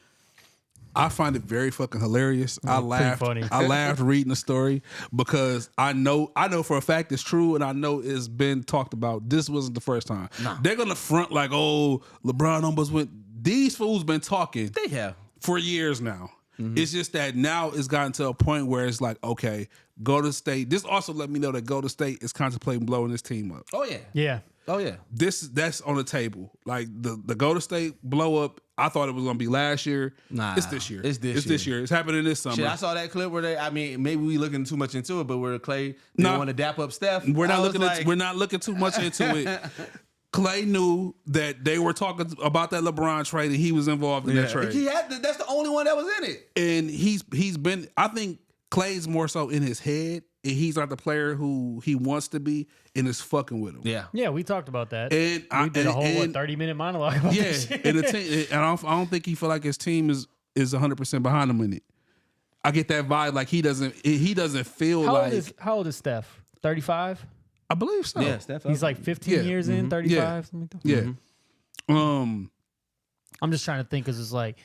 I find it very fucking hilarious. I laughed. Funny. I laughed reading the story because I know for a fact it's true, and I know it's been talked about. This wasn't the first time. Nah. They're gonna front like, oh, LeBron almost went. These fools been talking. They have for years now. Mm-hmm. It's just that now it's gotten to a point where it's like, okay, Golden State. This also let me know that Golden State is contemplating blowing this team up. Oh yeah, yeah, oh yeah. That's on the table. Like the Golden State blow up. I thought it was gonna be last year. Nah, it's this year. It's this year. It's happening this summer. Shit, I saw that clip where maybe we looking too much into it, but where Clay want to dap up Steph. We're not looking too much into it. Clay knew that they were talking about that LeBron trade, and he was involved in that trade. That's the only one that was in it. And he's been. I think Clay's more so in his head, and he's not the player who he wants to be, and is fucking with him. Yeah, we talked about that. And we did a whole 30-minute monologue about that shit. And the team, and I don't think he feel like his team is 100% behind him in it. I get that vibe like he doesn't feel how old is Steph? 35. I believe so. Yeah, Steph. He's like 15 years in, 35, something like that. Yeah. Mm-hmm. I'm just trying to think because it's like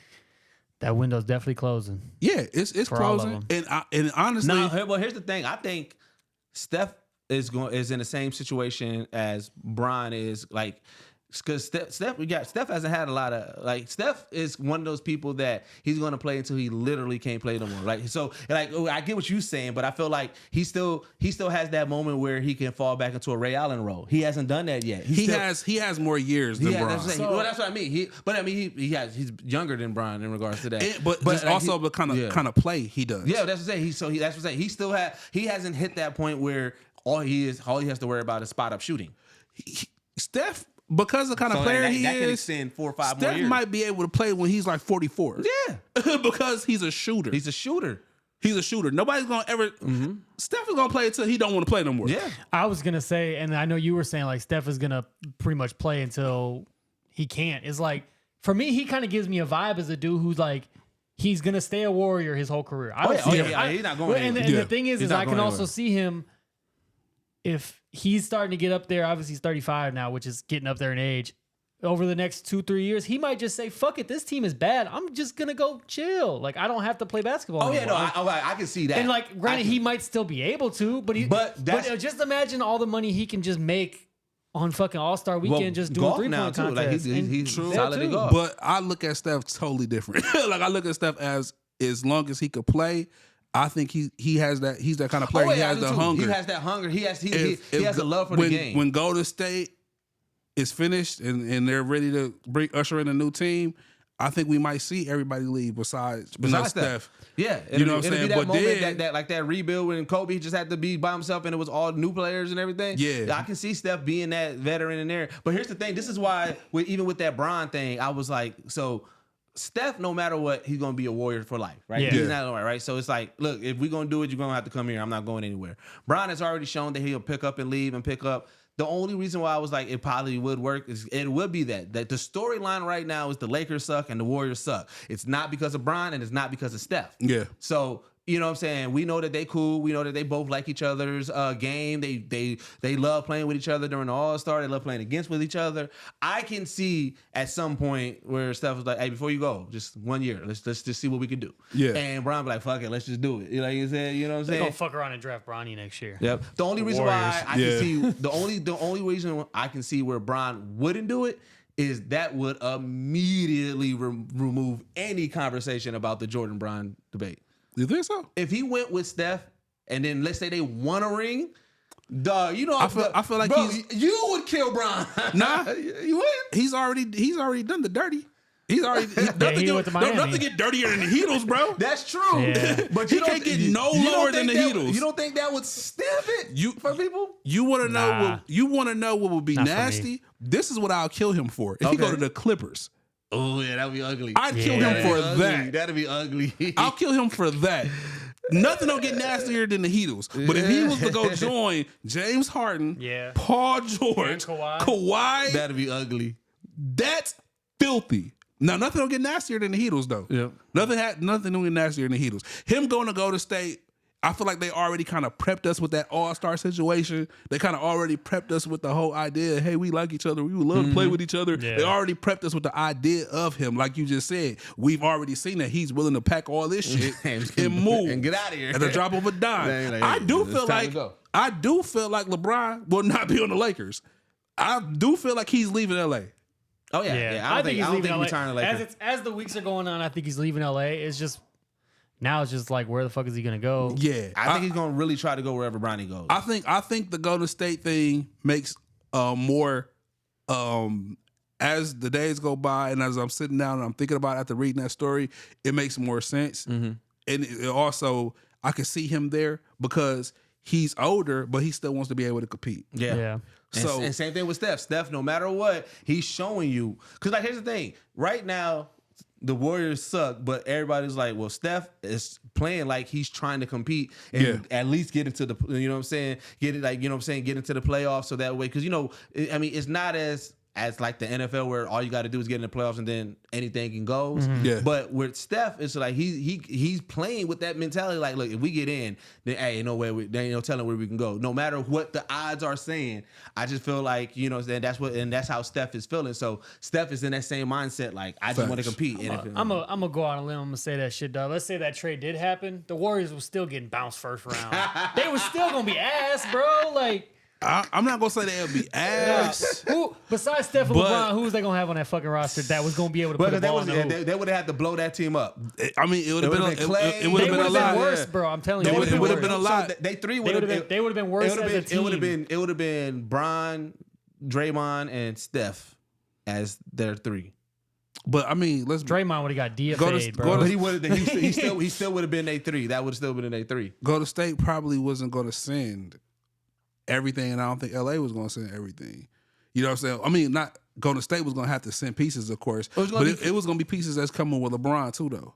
that window's definitely closing. Yeah, it's closing. And honestly, well, here's the thing. I think Steph is in the same situation as Brian is, like. Because Steph hasn't had a lot of Steph is one of those people that he's going to play until he literally can't play no more. I get what you're saying, but I feel like he still has that moment where he can fall back into a Ray Allen role. He hasn't done that yet. He has more years than Bron. That's what I mean. He's younger than Bron in regards to that. But also the kind of play he does. Yeah, that's what I'm saying. That's what I'm saying. He hasn't hit that point where all he has to worry about is spot up shooting. Steph. Because the kind of player he that is, can extend 4 or 5 Steph more years. might be able to play when he's like 44. Yeah. Because he's a shooter. He's a shooter. Nobody's going to ever... Mm-hmm. Steph is going to play until he don't want to play no more. Yeah. I was going to say, and I know you were saying, like, Steph is going to pretty much play until he can't. It's like, for me, he kind of gives me a vibe as a dude who's like, he's going to stay a Warrior his whole career. I don't see him. He's not going anywhere. And the thing is I can also see him... If he's starting to get up there, obviously he's 35 now, which is getting up there in age. Over the next 2-3 years, he might just say, "Fuck it, this team is bad. I'm just gonna go chill. Like I don't have to play basketball." Oh anymore. yeah, no, I can see that. And like, granted, he might still be able to, but just imagine all the money he can just make on fucking All-Star Weekend, just doing 3-point contests. Like he's solid at golf. But I look at Steph totally different. Like I look at Steph as long as he could play. I think he has that. He's that kind of player. He has the hunger. He has that hunger. He has a love for the game. When Golden State is finished and they're ready to usher in a new team, I think we might see everybody leave besides Steph. Yeah, you know what I'm saying. That but moment that rebuild when Kobe just had to be by himself and it was all new players and everything. Yeah, I can see Steph being that veteran in there. But here's the thing. This is why even with that Bron thing, I was like, so. Steph, no matter what, he's going to be a Warrior for life, right? Yeah. He's not right? So it's like, look, if we're going to do it, you're going to have to come here. I'm not going anywhere. Bron has already shown that he'll pick up and leave and pick up. The only reason why I was like, it probably would work is it would be that the storyline right now is the Lakers suck and the Warriors suck. It's not because of Bron and it's not because of Steph. Yeah. So You know what I'm saying? We know that they cool. We know that they both like each other's game. They love playing with each other during the All-Star. They love playing against with each other. I can see at some point where Steph was like, "Hey, before you go, just 1 year. Let's just see what we can do." Yeah. And Bron be like, "Fuck it, let's just do it." You know what I'm saying? You know what I'm They're saying? gonna fuck around and draft Bronny next year. Yep. The only reason why I Yeah. can see the only reason I can see where Bron wouldn't do it is that would immediately remove any conversation about the Jordan Bron debate. You think so? If he went with Steph, and then let's say they won a ring, dog, you know, I feel like bro, you would kill Bron. Nah, you wouldn't. he's already done the dirty. He's already he went to Miami. nothing get dirtier than the Heatles, bro. That's true. Yeah. But He can't get no lower than the Heatles. You don't think that would stamp it for people? You want to know Nah. what you want to know what would be Not for nasty? me. This is what I'll kill him for. If he go Okay. to the Clippers, Oh yeah, that'd be ugly. I'd kill Yeah. him for Ugly. that. That'd be ugly. I'll kill him for that. Nothing don't get nastier than the Heatles. But if he was to go join James Harden, Yeah. Paul George, And Kawhi. Kawhi, That'd be ugly. that's filthy. Now, nothing don't get nastier than the Heatles, though. Yep. Nothing don't get nastier than the Heatles. Him going to Golden State, I feel like they already kind of prepped us with that all-star situation. They kind of already prepped us with the whole idea, hey, we like each other. We would love to play with each other. Yeah. They already prepped us with the idea of him. Like you just said, we've already seen that he's willing to pack all this shit and move. And get out of here. At the drop of a dime. Yeah, like, I do it's feel time like to go. LeBron will not be on the Lakers. I do feel like he's leaving LA. Oh yeah, Yeah, I don't think he's he's leaving LA. retiring Lakers. As the weeks are going on, I think he's leaving LA. It's just now it's just like, where the fuck is he gonna go? Yeah. I think he's gonna really try to go wherever Bronny goes. I think the Golden State thing makes more as the days go by and as I'm sitting down and I'm thinking about it after reading that story, it makes more sense. And it also I can see him there because he's older, but he still wants to be able to compete. Yeah. So and same thing with Steph. Steph, no matter what, he's showing you. Because like here's the thing. Right now, the Warriors suck, but everybody's like, well, Steph is playing like he's trying to compete and at least get into the, you know what I'm saying? Get it, like, you know what I'm saying? Get into the playoffs so that way. Because, you know, I mean, it's not as like the NFL where all you got to do is get in the playoffs and then anything can go. Yeah. But with Steph, it's like he's playing with that mentality. Like, look, if we get in, then hey, ain't no way, there ain't no telling where we can go. No matter what the odds are saying, I just feel like, you know, that's how Steph is feeling. So Steph is in that same mindset. Like, I just want to compete. I'm gonna go out on a limb. I'm gonna say that shit, dog. Let's say that trade did happen. The Warriors were still getting bounced first round. They were still gonna be ass, bro. Like. I'm not gonna say they'll be ass. Who besides Steph and LeBron, who was they gonna have on that fucking roster that was gonna be able to put the ball in the hoop? They would have had to blow that team up. I mean, it would have been Clay. it would have They been a would have lot. been worse, bro. I'm telling you, It would have been a lot. So they They would have been worse as a team. It would have been Bron, Draymond, and Steph as their three. But I mean, Draymond would have got DFA'd, go bro. to- But he still would have been a three. That would have still been an A3. Golden State probably wasn't going to send everything, and I don't think LA was going to send everything. You know what I'm saying? I mean, not Golden State was going to have to send pieces, of course, but it was going to be pieces that's coming with LeBron too, though.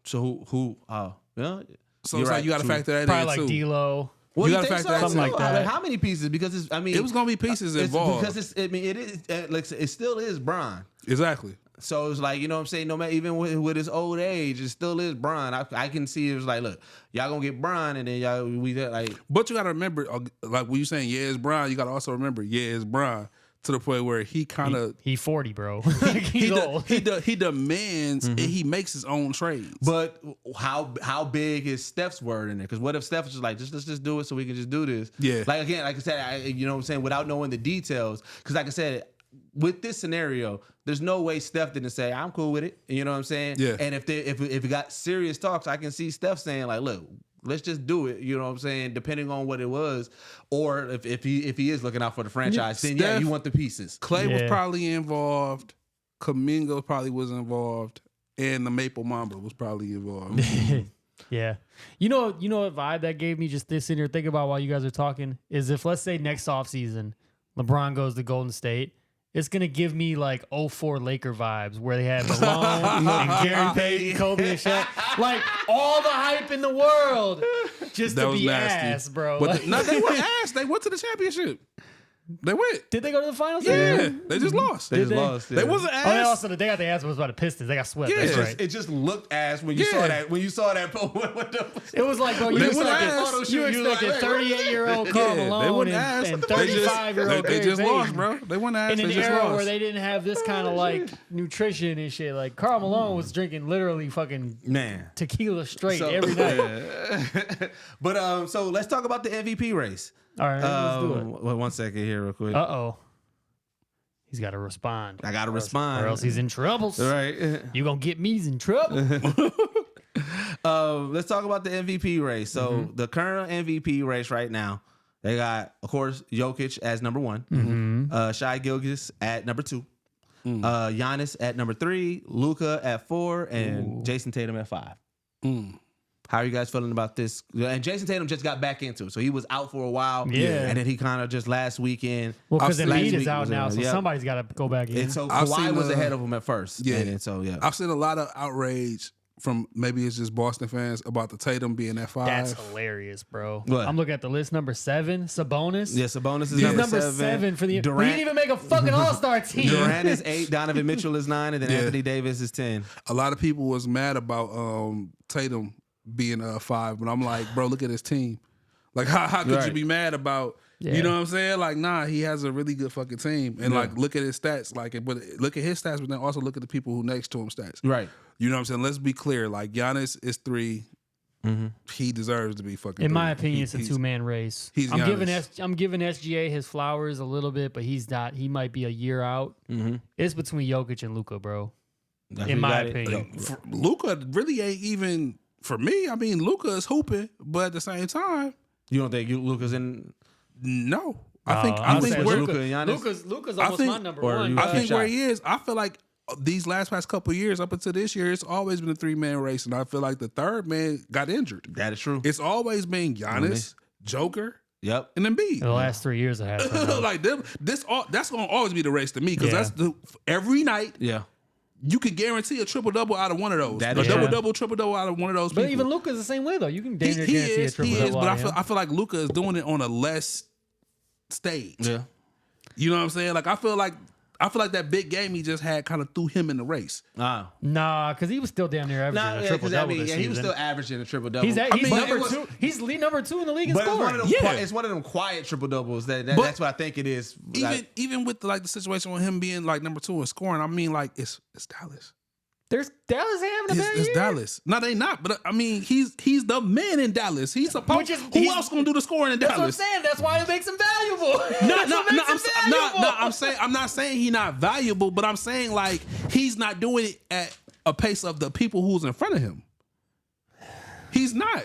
So who? Oh, yeah. So it's like you got to factor that Probably in like too. D'Lo. Well, You you gotta think factor so? that Something like that. How many pieces? Because It was going to be pieces involved. Because it is like it still is Bron. Exactly. So it's like, you know what I'm saying? No matter, even with his old age, it still is Bron. I can see it was like, look, y'all gonna get Bron, and then we like. But you got to remember, like when you saying yeah, it's Bron, you got to also remember yeah, it's Bron to the point where he kind of He 40, bro. He's old. he demands and he makes his own trades. But how big is Steph's word in there? Because what if Steph is just like, let's just do it so we can just do this? Yeah. Like I said, you know what I'm saying, without knowing the details. Because like I said, with this scenario, there's no way Steph didn't say, I'm cool with it. You know what I'm saying? Yeah. And if it got serious talks, I can see Steph saying like, look, let's just do it. You know what I'm saying? Depending on what it was. Or if he is looking out for the franchise, then Steph, you want the pieces. Clay was probably involved. Kaminga probably was involved. And the Maple Mamba was probably involved. Yeah. You know what vibe that gave me just this sitting here thinking about while you guys are talking is if, let's say, next offseason, LeBron goes to Golden State, it's going to give me like 04 Laker vibes where they had Malone and Gary Payton, Kobe and Shaq. Like all the hype in the world just That to was be nasty. ass, bro. But no, they were ass. They went to the championship. They went. Did they go to the finals? Yeah, they just lost. They just lost. They wasn't Oh, they ass. also they got the ass was about the Pistons. They got swept. Yeah. That's It right. just, it just looked ass when you saw that. When you saw that, It was like, bro, you They expected, wouldn't ask. you expected 38-year-old Karl They Malone wouldn't and ask. 35-year-old They just lost, bro. They wouldn't ask. in an They just era lost. where they didn't have this kind of like nutrition and shit. Like Karl Malone was drinking literally fucking tequila straight every night. But so let's talk about the MVP race. All right, let's do it. Well, 1 second here, real quick. He's got to respond. I gotta respond, or else he's in trouble. All right. You gonna get me in trouble? Let's talk about the MVP race. So the current MVP race right now, they got, of course, Jokic as number 1, Shai Gilgeous at number 2, Giannis at number 3, Luka at 4, and Jason Tatum at 5. How are you guys feeling about this? And Jason Tatum just got back into it, so he was out for a while. Yeah. And then he kind of just last weekend. Well, because last Embiid is week out was now, so yeah. somebody's got to go back in. And so I've Kawhi seen, was ahead of him at first. Yeah. And so, yeah. I've seen a lot of outrage from maybe it's just Boston fans about the Tatum being at 5. That's hilarious, bro. What? I'm looking at the list. Number 7, Sabonis. Yeah, Sabonis is He's number 7 for the. Durant, He didn't even make a fucking All-Star team. Durant is 8, Donovan Mitchell is 9, and then Anthony Davis is 10. A lot of people was mad about Tatum being 5, but I'm like, bro, look at his team. Like, how could you be mad about? You know what I'm saying? Like, nah, he has a really good fucking team, and like, look at his stats. Like, but look at his stats, but then also look at the people who next to him stats. Right. You know what I'm saying? Let's be clear. Like, Giannis is 3. He deserves to be fucking. In 3. my opinion, it's a 2-man race. He's I'm Giannis. giving SGA his flowers a little bit, but he's not. He might be a year out. It's between Jokic and Luka, bro. In my opinion, Luka really ain't even for me. I mean, Luka is hooping, but at the same time, You don't think Luka's in? no. I think where Luka and Giannis? Luka's almost my number one. I think shot. where he is, I feel like these last past couple of years up until this year, it's always been a 3-man race, and I feel like the third man got injured. That is true. It's always been Giannis, Joker, Yep. and Embiid. The last 3 years it has. Like that's gonna always be the race to me because Yeah. that's every night. Yeah. You can guarantee a triple-double out of one of those. That A is double-double, triple-double out of one of those people. But even Luka's the same way though. You can damn near he guarantee a is, triple he is, double. but I feel like Luka is doing it on a less stage. Yeah. You know what I'm saying? Like I feel like that big game he just had kind of threw him in the race. Ah. Nah, because he was still damn near averaging a triple double this season. he was still averaging a triple double. He's number was, 2. He's lead number 2 in the league in But it's one, scoring. of them it's one of them quiet triple doubles. That's what I think it is. Even with the situation with him being like number 2 in scoring, I mean like it's Dallas. There's Dallas having a bad It's year. Dallas. No, they not. But I mean, he's the man in Dallas. He's supposed. Who he's- else gonna do the scoring in That's what I'm Dallas? saying. That's why it makes him valuable. I'm not saying he's not valuable, but I'm saying like he's not doing it at a pace of the people who's in front of him. He's not.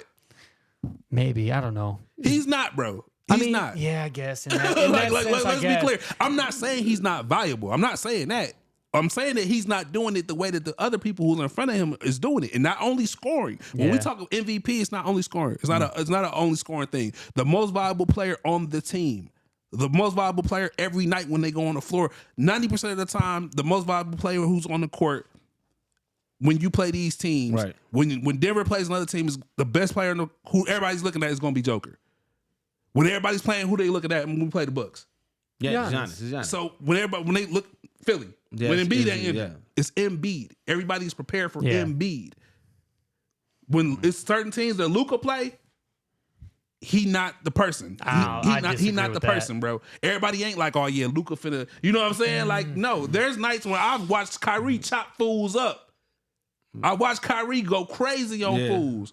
Maybe, I don't know. He's not, bro. He's not. Yeah, I guess. In that sense, let's be clear. I'm not saying he's not valuable. I'm not saying that. I'm saying that he's not doing it the way that the other people who's in front of him is doing it, and not only scoring. When we talk MVP, it's not only scoring. It's not an only scoring thing. The most valuable player on the team, the most valuable player every night when they go on the floor. 90% of the time, the most valuable player who's on the court when you play these teams. Right. When Denver plays another team, is the best player who everybody's looking at is going to be Joker. When everybody's playing, who they looking at when we play the Bucks? Yeah, it's Giannis. So when they look Philly, Yeah, when it's Embiid Embiid, ain't in, yeah. it's Embiid. Everybody's prepared for Embiid. When it's certain teams that Luka play, he not the person. He not the person, bro. Everybody ain't like, oh yeah, Luka finna. You know what I'm saying? Like, no. There's nights when I've watched Kyrie chop fools up. I watched Kyrie go crazy on fools.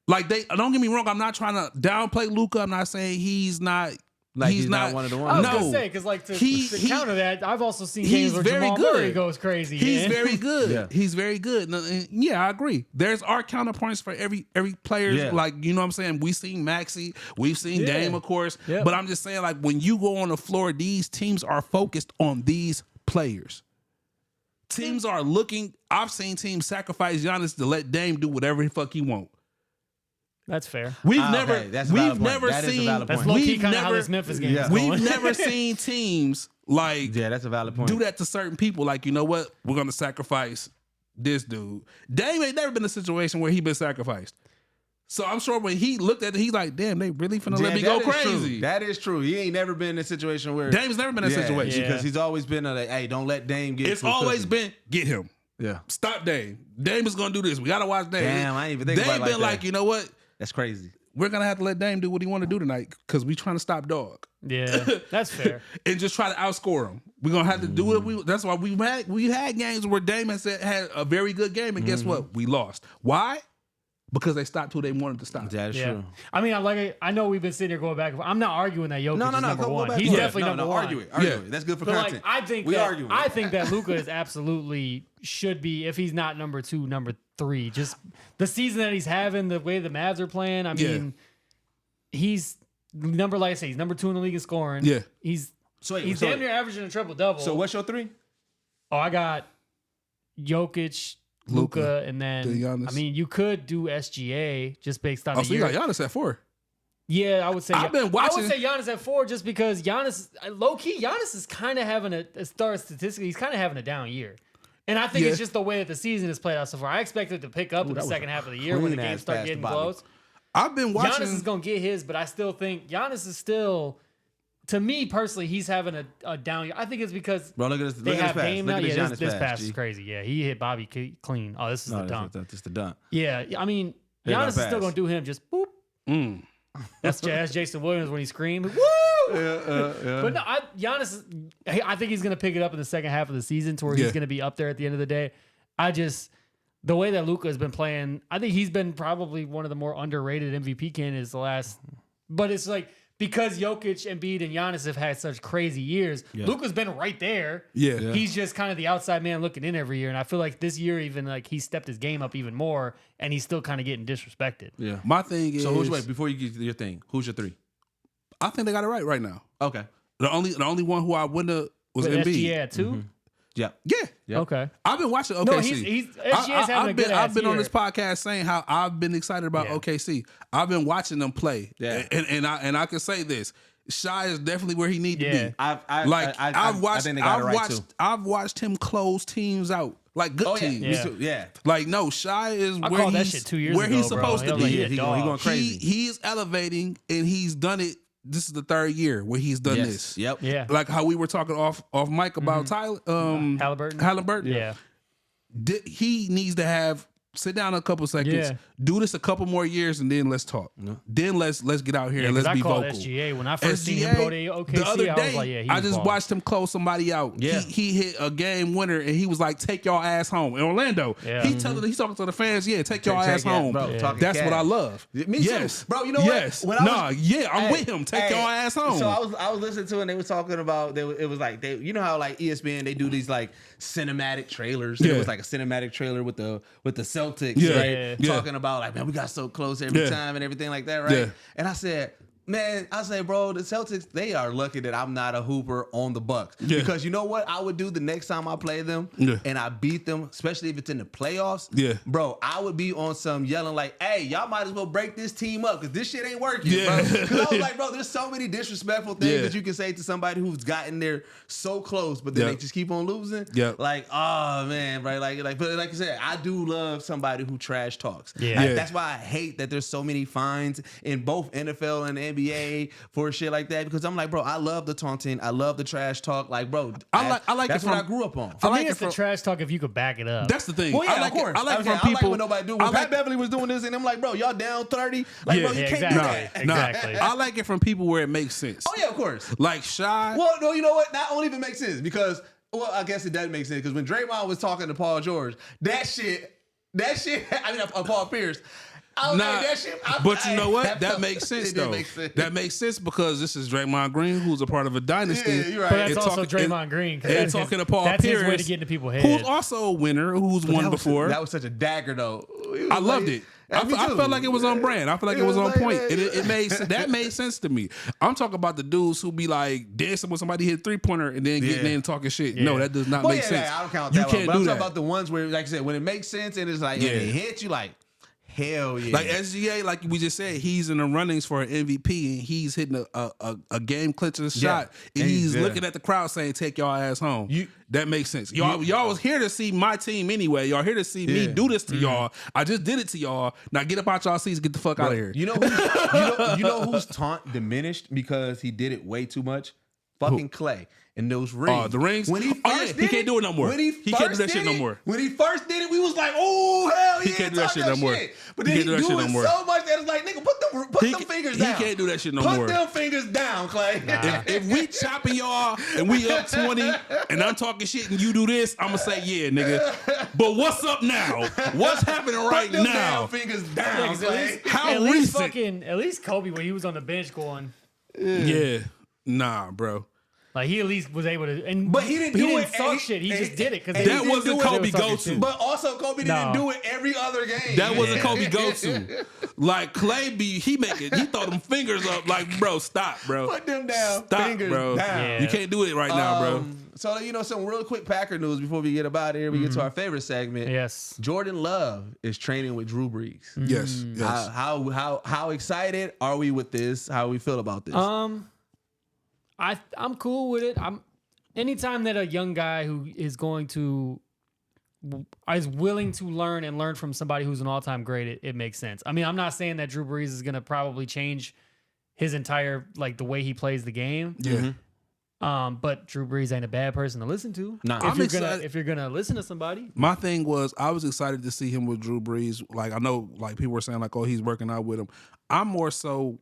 Like don't get me wrong. I'm not trying to downplay Luka. I'm not saying he's not. Like he's not one of the ones. I was gonna say because like to counter that, I've also seen games where Jamal Murray goes crazy. He's very good. Yeah. He's very good. And yeah, I agree. There's our counterpoints for every player. Yeah. Like, you know what I'm saying? We've seen Maxey, we've seen Dame, of course. Yep. But I'm just saying, like, when you go on the floor, these teams are focused on these players. Teams are looking. I've seen teams sacrifice Giannis to let Dame do whatever the fuck he want. That's fair. We've Okay, never that's a valid point. never That is a seen. valid That's point. low key We've kind of how never this Memphis game is Yeah. going. we've never seen teams like that's a valid point. do that to certain people. Like, you know what? We're gonna sacrifice this dude. Dame ain't never been in a situation where he been sacrificed. So I'm sure when he looked at it, he's like, damn, they really finna let me go that is crazy. True. That is true. He ain't never been in a situation where Dame's never been in a situation. because he's always been hey, don't let Dame get. It's always been get him. Yeah. Stop Dame. Dame is gonna do this. We gotta watch Dame. Damn, I ain't even think about it Dame been like, you know what? That's crazy. We're gonna have to let Dame do what he want to do tonight because we trying to stop dog. Yeah, that's fair. And just try to outscore him. We're gonna have to do it. That's why we had games where Dame had a very good game, and guess what? We lost. Why? Because they stopped who they wanted to stop. That is true. I mean, I know we've been sitting here going back and forth. I'm not arguing that Jokic is number one. He's definitely number one. Argue it. That's good for content. I think that Luka is absolutely should be, if he's not number 2, number 3. Just the season that he's having, the way the Mavs are playing. I mean, he's like I say, he's number 2 in the league in scoring. Yeah, he's damn near averaging a triple double. So what's your 3? Oh, I got Jokic, Luka, and then Giannis. I mean, you could do SGA just based on the so year. you got Giannis at 4. Yeah, I would say. I've been watching. I would say Giannis at 4 just because Giannis, low key, Giannis is kind of having a start statistically. He's kind of having a down year, and I think it's just the way that the season has played out so far. I expected it to pick up in the second half of the year when the games start getting close. I've been watching. Giannis is gonna get his, but I still think Giannis is still. To me personally, he's having a down year. I think it's because bro, look at this, they have Dame now. Yeah, this pass G. is crazy. Yeah, he hit Bobby clean. Oh, this is the dunk. That's the dunk. Yeah, I mean, Giannis is still gonna do him. Just boop. That's Jason Williams when he screamed. Woo! But no, Giannis. I think he's gonna pick it up in the second half of the season to where he's gonna be up there at the end of the day. The way that Luka has been playing, I think he's been probably one of the more underrated MVP candidates the last. But it's like, because Jokic, Embiid, and Giannis have had such crazy years, Luka's been right there. Yeah. He's just kind of the outside man looking in every year. And I feel like this year, even like he stepped his game up even more, and he's still kind of getting disrespected. Yeah. My thing is. So before you get to your thing, who's your 3? I think they got it right now. Okay. The only one who I wouldn't have was Embiid. SGA at 2? Mm-hmm. Yeah. Yeah. Okay. I've been watching OKC. No, SGA's having a good I've been year. on this podcast saying how I've been excited about OKC. I've been watching them play. Yeah. And I can say this. Shy is definitely where he need to be. I've watched him close teams out. Like good teams. Me too. Yeah. Like no, Shy is where he's supposed to be. He's going crazy. He's elevating, and he's done it. This is the 3rd year where he's done this. Yep. Yeah. Like how we were talking off mic about Halliburton. Yeah. He needs to sit down a couple seconds, do this a couple more years, and then let's talk. Then let's get out here and let's be vocal. SGA when I first seen him go to OKC, the other day, I was like, I just watched him close somebody out. Yeah. He hit a game winner, and he was like, "Take y'all ass home." In Orlando, he's talking to the fans, take y'all ass home. Bro, that's what I love. Me too, bro. You know what? I'm with him. Take y'all ass home. So I was listening to it, and they were talking about it was like you know how like ESPN they do these like cinematic trailers. It was like a cinematic trailer with the Celtics, right? Talking about like, man, we got so close every time and everything like that, right? Yeah. And I said, bro, the Celtics, they are lucky that I'm not a hooper on the Bucks. Yeah. Because you know what I would do the next time I play them and I beat them, especially if it's in the playoffs? Yeah. Bro, I would be on some yelling like, hey, y'all might as well break this team up because this shit ain't working, bro. Because I was like, bro, there's so many disrespectful things that you can say to somebody who's gotten there so close, but then they just keep on losing. Yeah. Like, oh, man, bro. But like I said, I do love somebody who trash talks. Yeah. That's why I hate that there's so many fines in both NFL and NBA for shit like that, because I'm like, bro, I love the taunting, I love the trash talk, like, bro, I like that's what I grew up on. For me, it's the trash talk if you could back it up. That's the thing. Well, yeah, of course. I like when nobody do. When Pat Beverly was doing this, and I'm like, bro, y'all down 30, like, bro, you can't do that. Exactly. I like it from people where it makes sense. Oh yeah, of course. Like Shy. Well, no, you know what? Not only if it makes sense, because I guess it doesn't make sense, because when Draymond was talking to Paul George, that shit. I mean, Paul Pierce. But you know what? That makes sense, though. That makes sense because this is Draymond Green, who's a part of a dynasty. Yeah, you're right. But that's also Draymond Green. And talking to Paul Pierce, his way to get into people's head. Who's also a winner, who's won before. That was such a dagger, though. I loved it. I felt like it was on brand. I feel like it was on point. It made sense to me. I'm talking about the dudes who be like dancing when somebody hit 3-pointer and then getting in and talking shit. Yeah. No, that does not make sense. I don't count that. You can't do that. I'm talking about the ones where, like I said, when it makes sense and it's like, and it hits you like, Hell yeah. Like SGA, like we just said, he's in the runnings for an MVP, and he's hitting a game clinching shot, and he's looking at the crowd saying, "Take y'all ass home." That makes sense. Y'all was here to see my team anyway. Y'all here to see me do this to y'all. I just did it to y'all. Now get up out y'all seats, get the fuck out of here. You know whose taunt diminished because he did it way too much? Fucking Clay. And those rings. The rings? When he first he can't do it no more. He can't do that shit no more. When he first did it, we was like, oh, hell yeah. He can't do that shit no more. But then he do it so much that it's like, nigga, put them fingers down. He can't do that shit no more. Put them fingers down, Clay. If we chopping y'all and we up 20 and I'm talking shit and you do this, I'm going to say, yeah, nigga. But what's up now? What's happening right put them now? Damn fingers down, Clay. How recent? At least Kobe, when he was on the bench going. Yeah. Nah, bro. Like he at least was able to, but he didn't suck shit. He just did it because that wasn't Kobe go-to. But also Kobe didn't do it every other game. That wasn't Kobe go-to. Like Clay he throw them fingers up. Like, bro, stop, bro. Put them down. Stop, fingers bro. down. Yeah. You can't do it right now, bro. So some real quick Packer news before we get about here. We get to our favorite segment. Yes, Jordan Love is training with Drew Brees. Yes. How excited are we with this? How we feel about this? I'm cool with it. Anytime that a young guy who is willing to learn from somebody who's an all-time great, it makes sense. I mean, I'm not saying that Drew Brees is going to probably change his entire, like, the way he plays the game. Yeah. But Drew Brees ain't a bad person to listen to. Nah. If you're gonna listen to somebody. My thing was I was excited to see him with Drew Brees. Like, I know, like, people were saying, like, oh, he's working out with him. I'm more so,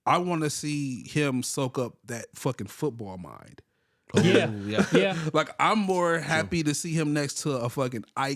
I want to see him soak up that fucking football mind. Yeah. Like, I'm more happy to see him next to a fucking a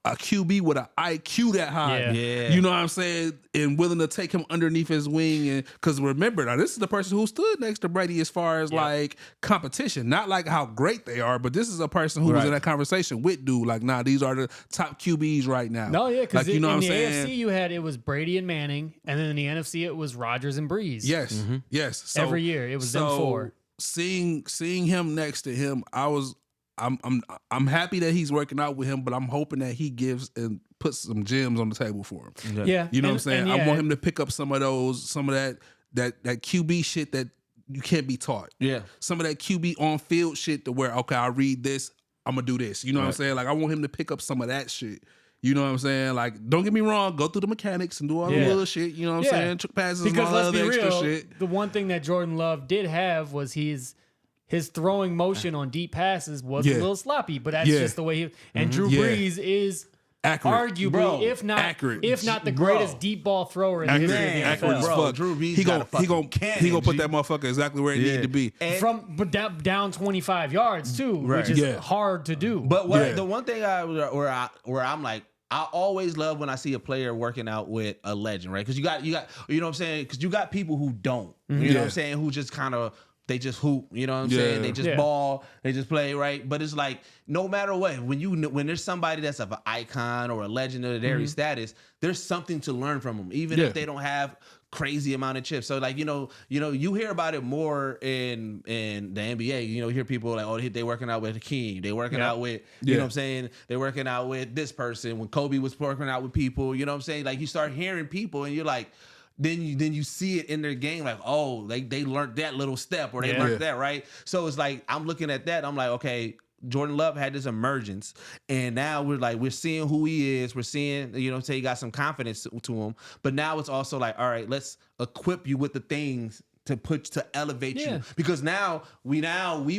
QB with an IQ that high. Yeah. You know what I'm saying? And willing to take him underneath his wing. And because remember, now this is the person who stood next to Brady as far as like competition, not like how great they are, but this is a person who was in that conversation with dude. Like, nah, these are the top QBs right now. No, yeah, because like, you know in what the I'm saying? AFC it was Brady and Manning, and then in the NFC it was Rodgers and Breeze. Yes, yes. So, every year it was them four. Seeing him next to him, I'm happy that he's working out with him, but I'm hoping that he gives and puts some gems on the table for him. Yeah. You know what I'm saying? I want him to pick up some of that QB shit that you can't be taught. Yeah. Some of that QB on field shit to where, okay, I read this, I'm gonna do this. You know what I'm saying? Like, I want him to pick up some of that shit. You know what I'm saying? Like, don't get me wrong, go through the mechanics and do all the little shit. You know what I'm saying? Trick passes and all that other extra shit. The one thing that Jordan Love did have was his throwing motion on deep passes was a little sloppy, but that's just the way he. And Drew Brees is accurate, arguably, if not the greatest deep ball thrower in the history of the NFL. Accurate as fuck. Drew Brees he gonna put that motherfucker exactly where it needed to be. But down 25 yards too, which is hard to do. But the one thing where I'm like, I always love when I see a player working out with a legend, right? Because you got, you know what I'm saying? Because you got people who don't, you know what I'm saying? Who just kind of, they just hoop, you know what I'm saying? They just ball, they just play, right? But it's like, no matter what, when there's somebody that's of an icon or a legendary status, there's something to learn from them, even if they don't have crazy amount of chips. So like, you hear about it more in the NBA. You hear people like, oh, they working out with Hakeem. They working out with, you know what I'm saying? They working out with this person. When Kobe was working out with people, you know what I'm saying? Like, you start hearing people and you're like, then you see it in their game, like, oh, they learned that little step or they learned that, right? So it's like, I'm looking at that, I'm like, okay, Jordan Love had this emergence, and now we're seeing who he is. We're seeing, you know, say he got some confidence to him, but now it's also like, all right, let's equip you with the things to elevate you, because now we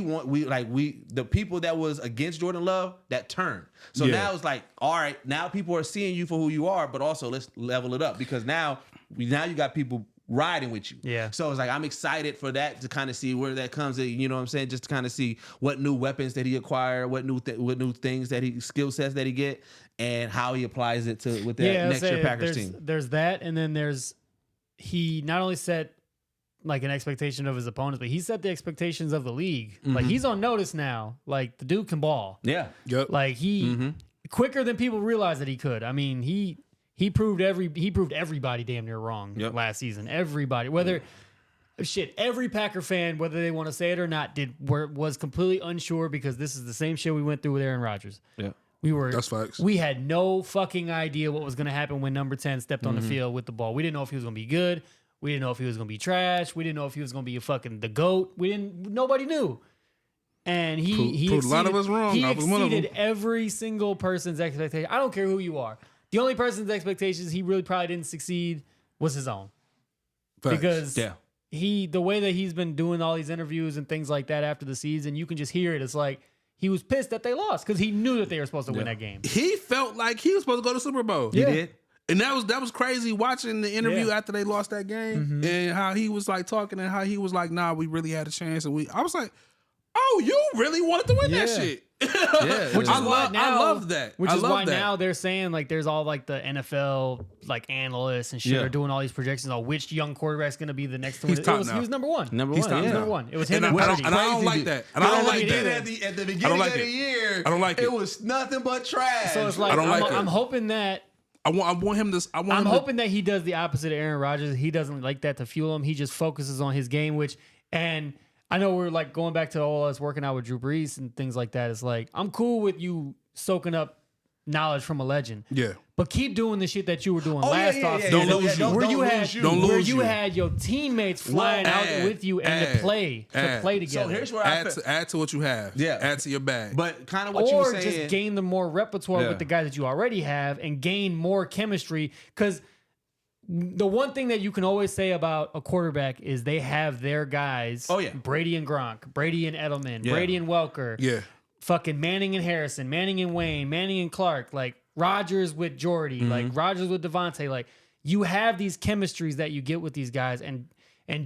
want the people that was against Jordan Love, that turn. So now it's like, all right, now people are seeing you for who you are, but also let's level it up, because now you got people riding with you. Yeah. So it's like, I'm excited for that, to kind of see where that comes in, you know what I'm saying? Just to kind of see what new weapons that he acquire, what new things skill sets that he get, and how he applies it with that next year Packers team. There's that, and then he not only set like an expectation of his opponents, but he set the expectations of the league. Like, he's on notice now. Like, the dude can ball. Yeah. Yep. Like, he quicker than people realize that he could. I mean, he proved everybody damn near wrong last season. Everybody, every Packer fan, whether they want to say it or not, was completely unsure, because this is the same shit we went through with Aaron Rodgers. Yeah. That's facts. We had no fucking idea what was going to happen when number 10 stepped on the field with the ball. We didn't know if he was going to be good. We didn't know if he was going to be trash. We didn't know if he was going to be the GOAT. Nobody knew. And he proved a lot of us wrong. He I was one of them. exceeded every single person's expectation. I don't care who you are. The only person's expectations he really probably didn't succeed was his own. Facts. Because the way that he's been doing all these interviews and things like that after the season, you can just hear it. It's like he was pissed that they lost because he knew that they were supposed to win that game. He felt like he was supposed to go to Super Bowl. He did. And that was crazy watching the interview after they lost that game and how he was like talking and how he was like, nah, we really had a chance. And I was like, oh, you really wanted to win that shit. Which is I love that. Which I is love why that. now they're saying like there's all like the NFL like analysts and shit are doing all these projections on which young quarterback's going to be the next to win. He's top now. He was number one. He's top now. Number one. It was him And and I Brady. don't like that. I don't like that. At the beginning of the year, I don't like it. It was nothing but trash. So it's like I don't like it. I'm hoping that I want him to. I'm hoping that he does the opposite of Aaron Rodgers. He doesn't like that to fuel him. He just focuses on his game, and I know we're like going back to all us working out with Drew Brees and things like that. It's like, I'm cool with you soaking up knowledge from a legend. Yeah. But keep doing the shit that you were doing last offseason. Don't lose you. Where you had your teammates flying out with you and to play together. So here's where add to what you have. Yeah. Add to your bag. But kind of what you were saying. Or just gain the more repertoire with the guys that you already have and gain more chemistry. Because the one thing that you can always say about a quarterback is they have their guys. Oh, yeah. Brady and Gronk, Brady and Edelman, Brady and Welker. Yeah. Fucking Manning and Harrison, Manning and Wayne, Manning and Clark, like Rodgers with Jordy, like Rodgers with Devontae. Like you have these chemistries that you get with these guys. And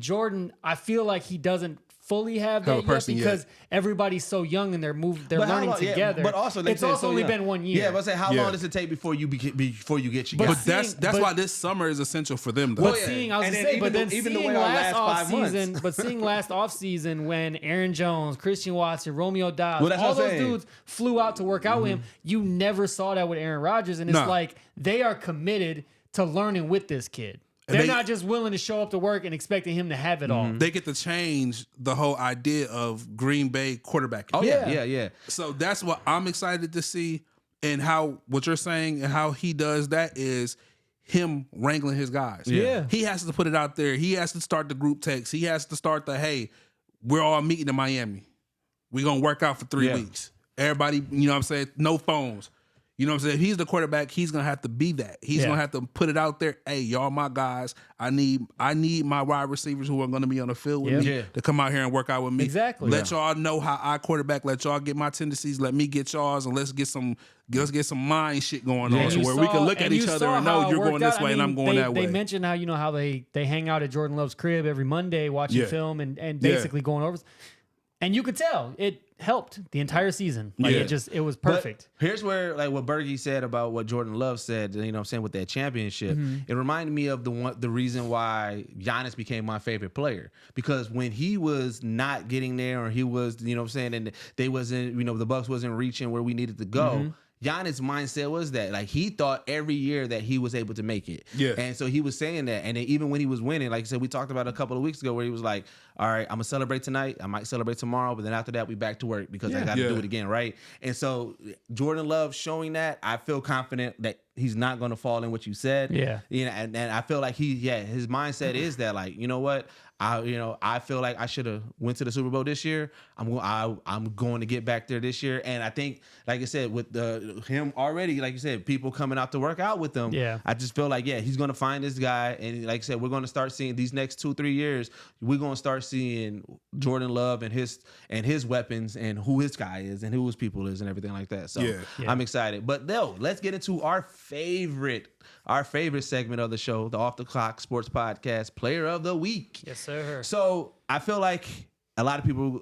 Jordan, I feel like he doesn't fully have that yet because everybody's so young and they're learning together. But also, it's also only been 1 year. Yeah, but say how long does it take before you get your But guys? that's why this summer is essential for them, though. But seeing last offseason when Aaron Jones, Christian Watson, Romeo Dobbs, all those dudes flew out to work out with him, you never saw that with Aaron Rodgers. And it's like they are committed to learning with this kid. They're not just willing to show up to work and expecting him to have it all. They get to change the whole idea of Green Bay quarterbacking. Oh, yeah. So that's what I'm excited to see, and how what you're saying and how he does that is him wrangling his guys. Yeah. He has to put it out there. He has to start the group text. He has to start hey, we're all meeting in Miami. We're going to work out for 3 weeks. Everybody, you know what I'm saying? No phones. You know what I'm saying? If he's the quarterback, he's going to have to be that. He's going to have to put it out there. Hey, y'all my guys. I need my wide receivers who are going to be on the field with me to come out here and work out with me. Exactly. Let y'all know how I quarterback. Let y'all get my tendencies. Let me get y'all's, and let's get some mind shit going on so where we can look at each other and know you're going this way and I'm going that way. They mentioned how they hang out at Jordan Love's crib every Monday watching film and basically going over. And you could tell it helped the entire season. Like it was perfect. But here's where like what Burgie said about what Jordan Love said, you know what I'm saying, with that championship. It reminded me of the reason why Giannis became my favorite player. Because when he was not getting there, or he was, you know what I'm saying, and they wasn't, you know, the Bucks wasn't reaching where we needed to go. Giannis' mindset was that like he thought every year that he was able to make it. Yeah. And so he was saying that. And then even when he was winning, like I said, we talked about it a couple of weeks ago where he was like, all right, I'm going to celebrate tonight. I might celebrate tomorrow. But then after that, we back to work because I got to do it again, right? And so Jordan Love showing that, I feel confident that he's not going to fall in what you said. Yeah. You know, and I feel like his mindset is that like, you know what? I feel like I should have went to the Super Bowl this year. I'm going to get back there this year. And I think, like I said, with him already, like you said, people coming out to work out with him. Yeah. I just feel like, he's going to find this guy. And like I said, we're going to start seeing these next 2-3 years, we're going to start seeing Jordan Love and his weapons and who his guy is and who his people is and everything like that. So I'm excited. But let's get into our favorite segment of the show, the Off the Clock Sports Podcast Player of the Week. Yes, sir. So I feel like a lot of people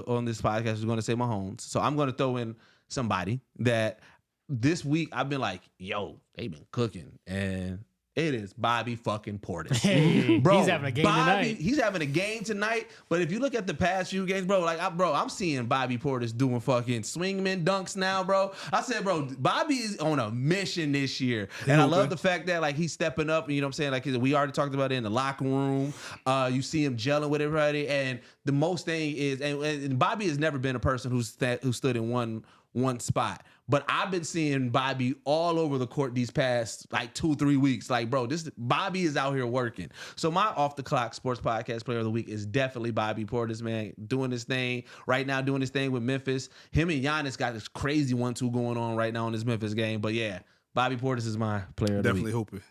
on this podcast are going to say Mahomes. So I'm going to throw in somebody that this week I've been like, yo, they've been cooking. And it is Bobby fucking Portis. Hey, bro, he's having a game tonight. He's having a game tonight. But if you look at the past few games, bro, I'm seeing Bobby Portis doing fucking swingman dunks now, bro. I said, bro, Bobby is on a mission this year. And I love the fact that like he's stepping up. You know what I'm saying? Like we already talked about it in the locker room. You see him gelling with everybody. And the most thing is, and Bobby has never been a person who stood in one spot. But I've been seeing Bobby all over the court these past like 2-3 weeks. Like, bro, Bobby is out here working. So my Off the Clock Sports Podcast Player of the Week is definitely Bobby Portis, man, doing his thing right now, doing his thing with Memphis. Him and Giannis got this crazy 1-2 going on right now in this Memphis game. But yeah, Bobby Portis is my player of the week. Definitely hooping.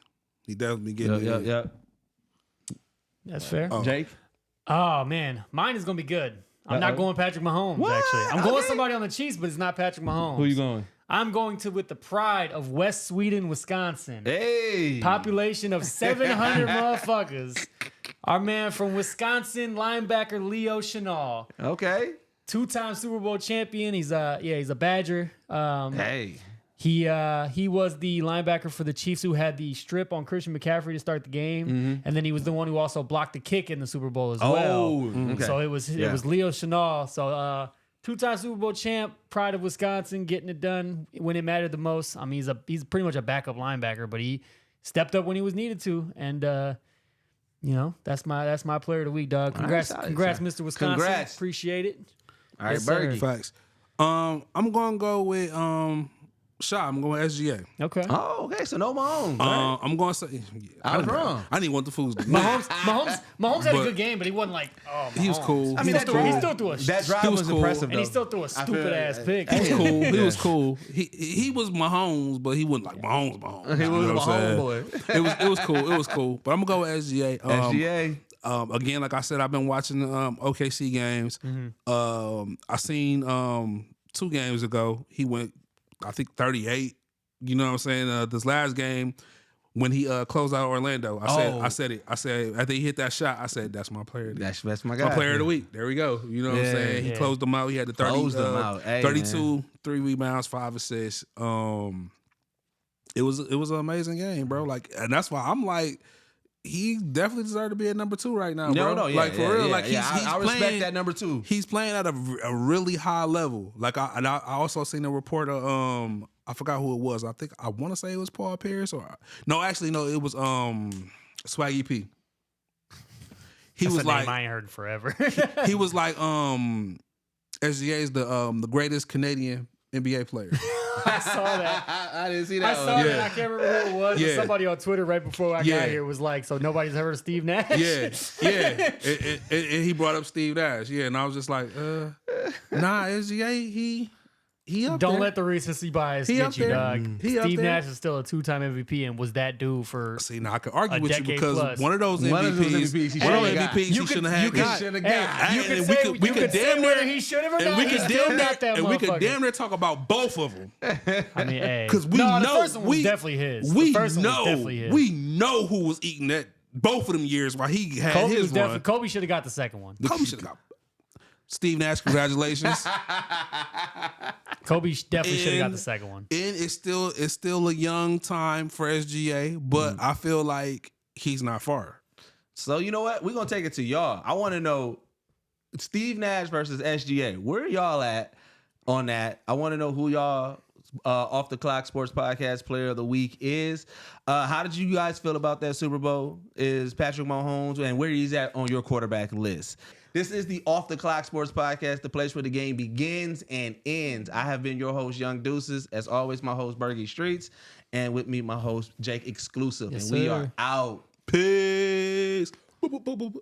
He definitely getting it. Yep. That's fair. Jake? Oh man, mine is gonna be good. I'm not going Patrick Mahomes. What? Actually, I'm going somebody on the Chiefs, but it's not Patrick Mahomes. Who you going? I'm going with the pride of West Sweden, Wisconsin. Hey. Population of 700 motherfuckers. Our man from Wisconsin, linebacker Leo Chenal. Okay. 2-time Super Bowl champion. He's a Badger. Hey. He was the linebacker for the Chiefs who had the strip on Christian McCaffrey to start the game, and then he was the one who also blocked the kick in the Super Bowl as well. Okay. So it was Leo Chenal. So 2-time Super Bowl champ, pride of Wisconsin, getting it done when it mattered the most. I mean, he's pretty much a backup linebacker, but he stepped up when he was needed to, and that's my player of the week, dog. Congrats, Mr. Wisconsin. Congrats. Appreciate it. All right, Yes, sir. Burgie. Facts. I'm gonna go with Shaw. I'm going SGA. Okay. Oh, okay. So no Mahomes. Right. I'm going to say I was wrong. I didn't want the fools to Mahomes had a good game, but he wasn't like, oh, Mahomes. He was cool. He still threw a That drive was cool. impressive, though. and he still threw a stupid ass pick. He was cool. He was cool. He was Mahomes, but he wasn't like Mahomes. He was a what I'm Mahomes saying? boy. It was cool. It was cool. But I'm gonna go with SGA. SGA. Again, like I said, I've been watching the OKC games. I seen 2 games ago he went, I think 38. You know what I'm saying? This last game when he closed out Orlando, I said after he hit that shot, I said that's my player. That's my guy. My player of the week. There we go. You know what I'm saying? He closed them out. He had the 32, 3 rebounds, 5 assists. It was an amazing game, bro. Like, and that's why I'm like, he definitely deserved to be at number 2 right now, bro. Like for real, like he's I respect that number 2. He's playing at a really high level. Like I also seen a report of I forgot who it was. I want to say it was Paul Pierce or no, it was Swaggy P. He That's was a like name I ain't heard in forever. he was like SGA is the greatest Canadian NBA player. I saw that. I didn't see that. I saw that. I can't remember who it was. Yeah. But somebody on Twitter right before I got here was like, "So nobody's heard of Steve Nash?" Yeah. And he brought up Steve Nash. Yeah, and I was just like, nah, SGA, he up Don't there. let the recency bias He get up you, there. dog. He up Steve there. Nash is still a 2-time MVP and was that dude for. See, now I could argue a with you decade because plus. one of those MVPs, he shouldn't have got. he shouldn't have got. Should have Hey, got. you And could we say could- we you could could say damn whether near- he should have or And not. we He could still damn got that near, and we could motherfucker. damn near talk about both of them. I mean, hey, Because we no, know the first one was definitely his. We The first one was know definitely his. we know who was eating that both of them years while he had Kobe his was definitely. run. Kobe should have got the second one. Kobe should have got. Steve Nash, congratulations. Kobe definitely should have got And- the second one. And it's still a young time for SGA, but I feel like he's not far. So you know what? We're gonna take it to y'all. I want to know Steve Nash versus SGA. Where y'all at on that? I want to know who y'all Off the Clock Sports Podcast Player of the Week is. How did you guys feel about that Super Bowl? Is Patrick Mahomes and where he's at on your quarterback list? This is the Off the Clock Sports Podcast, the place where the game begins and ends. I have been your host, Young Deuces. As always, my host, Burgie Streetz. And with me, my host, Jake Xclusive. Yes, and we sir. are out. Peace. Boop, boop, boop, boop.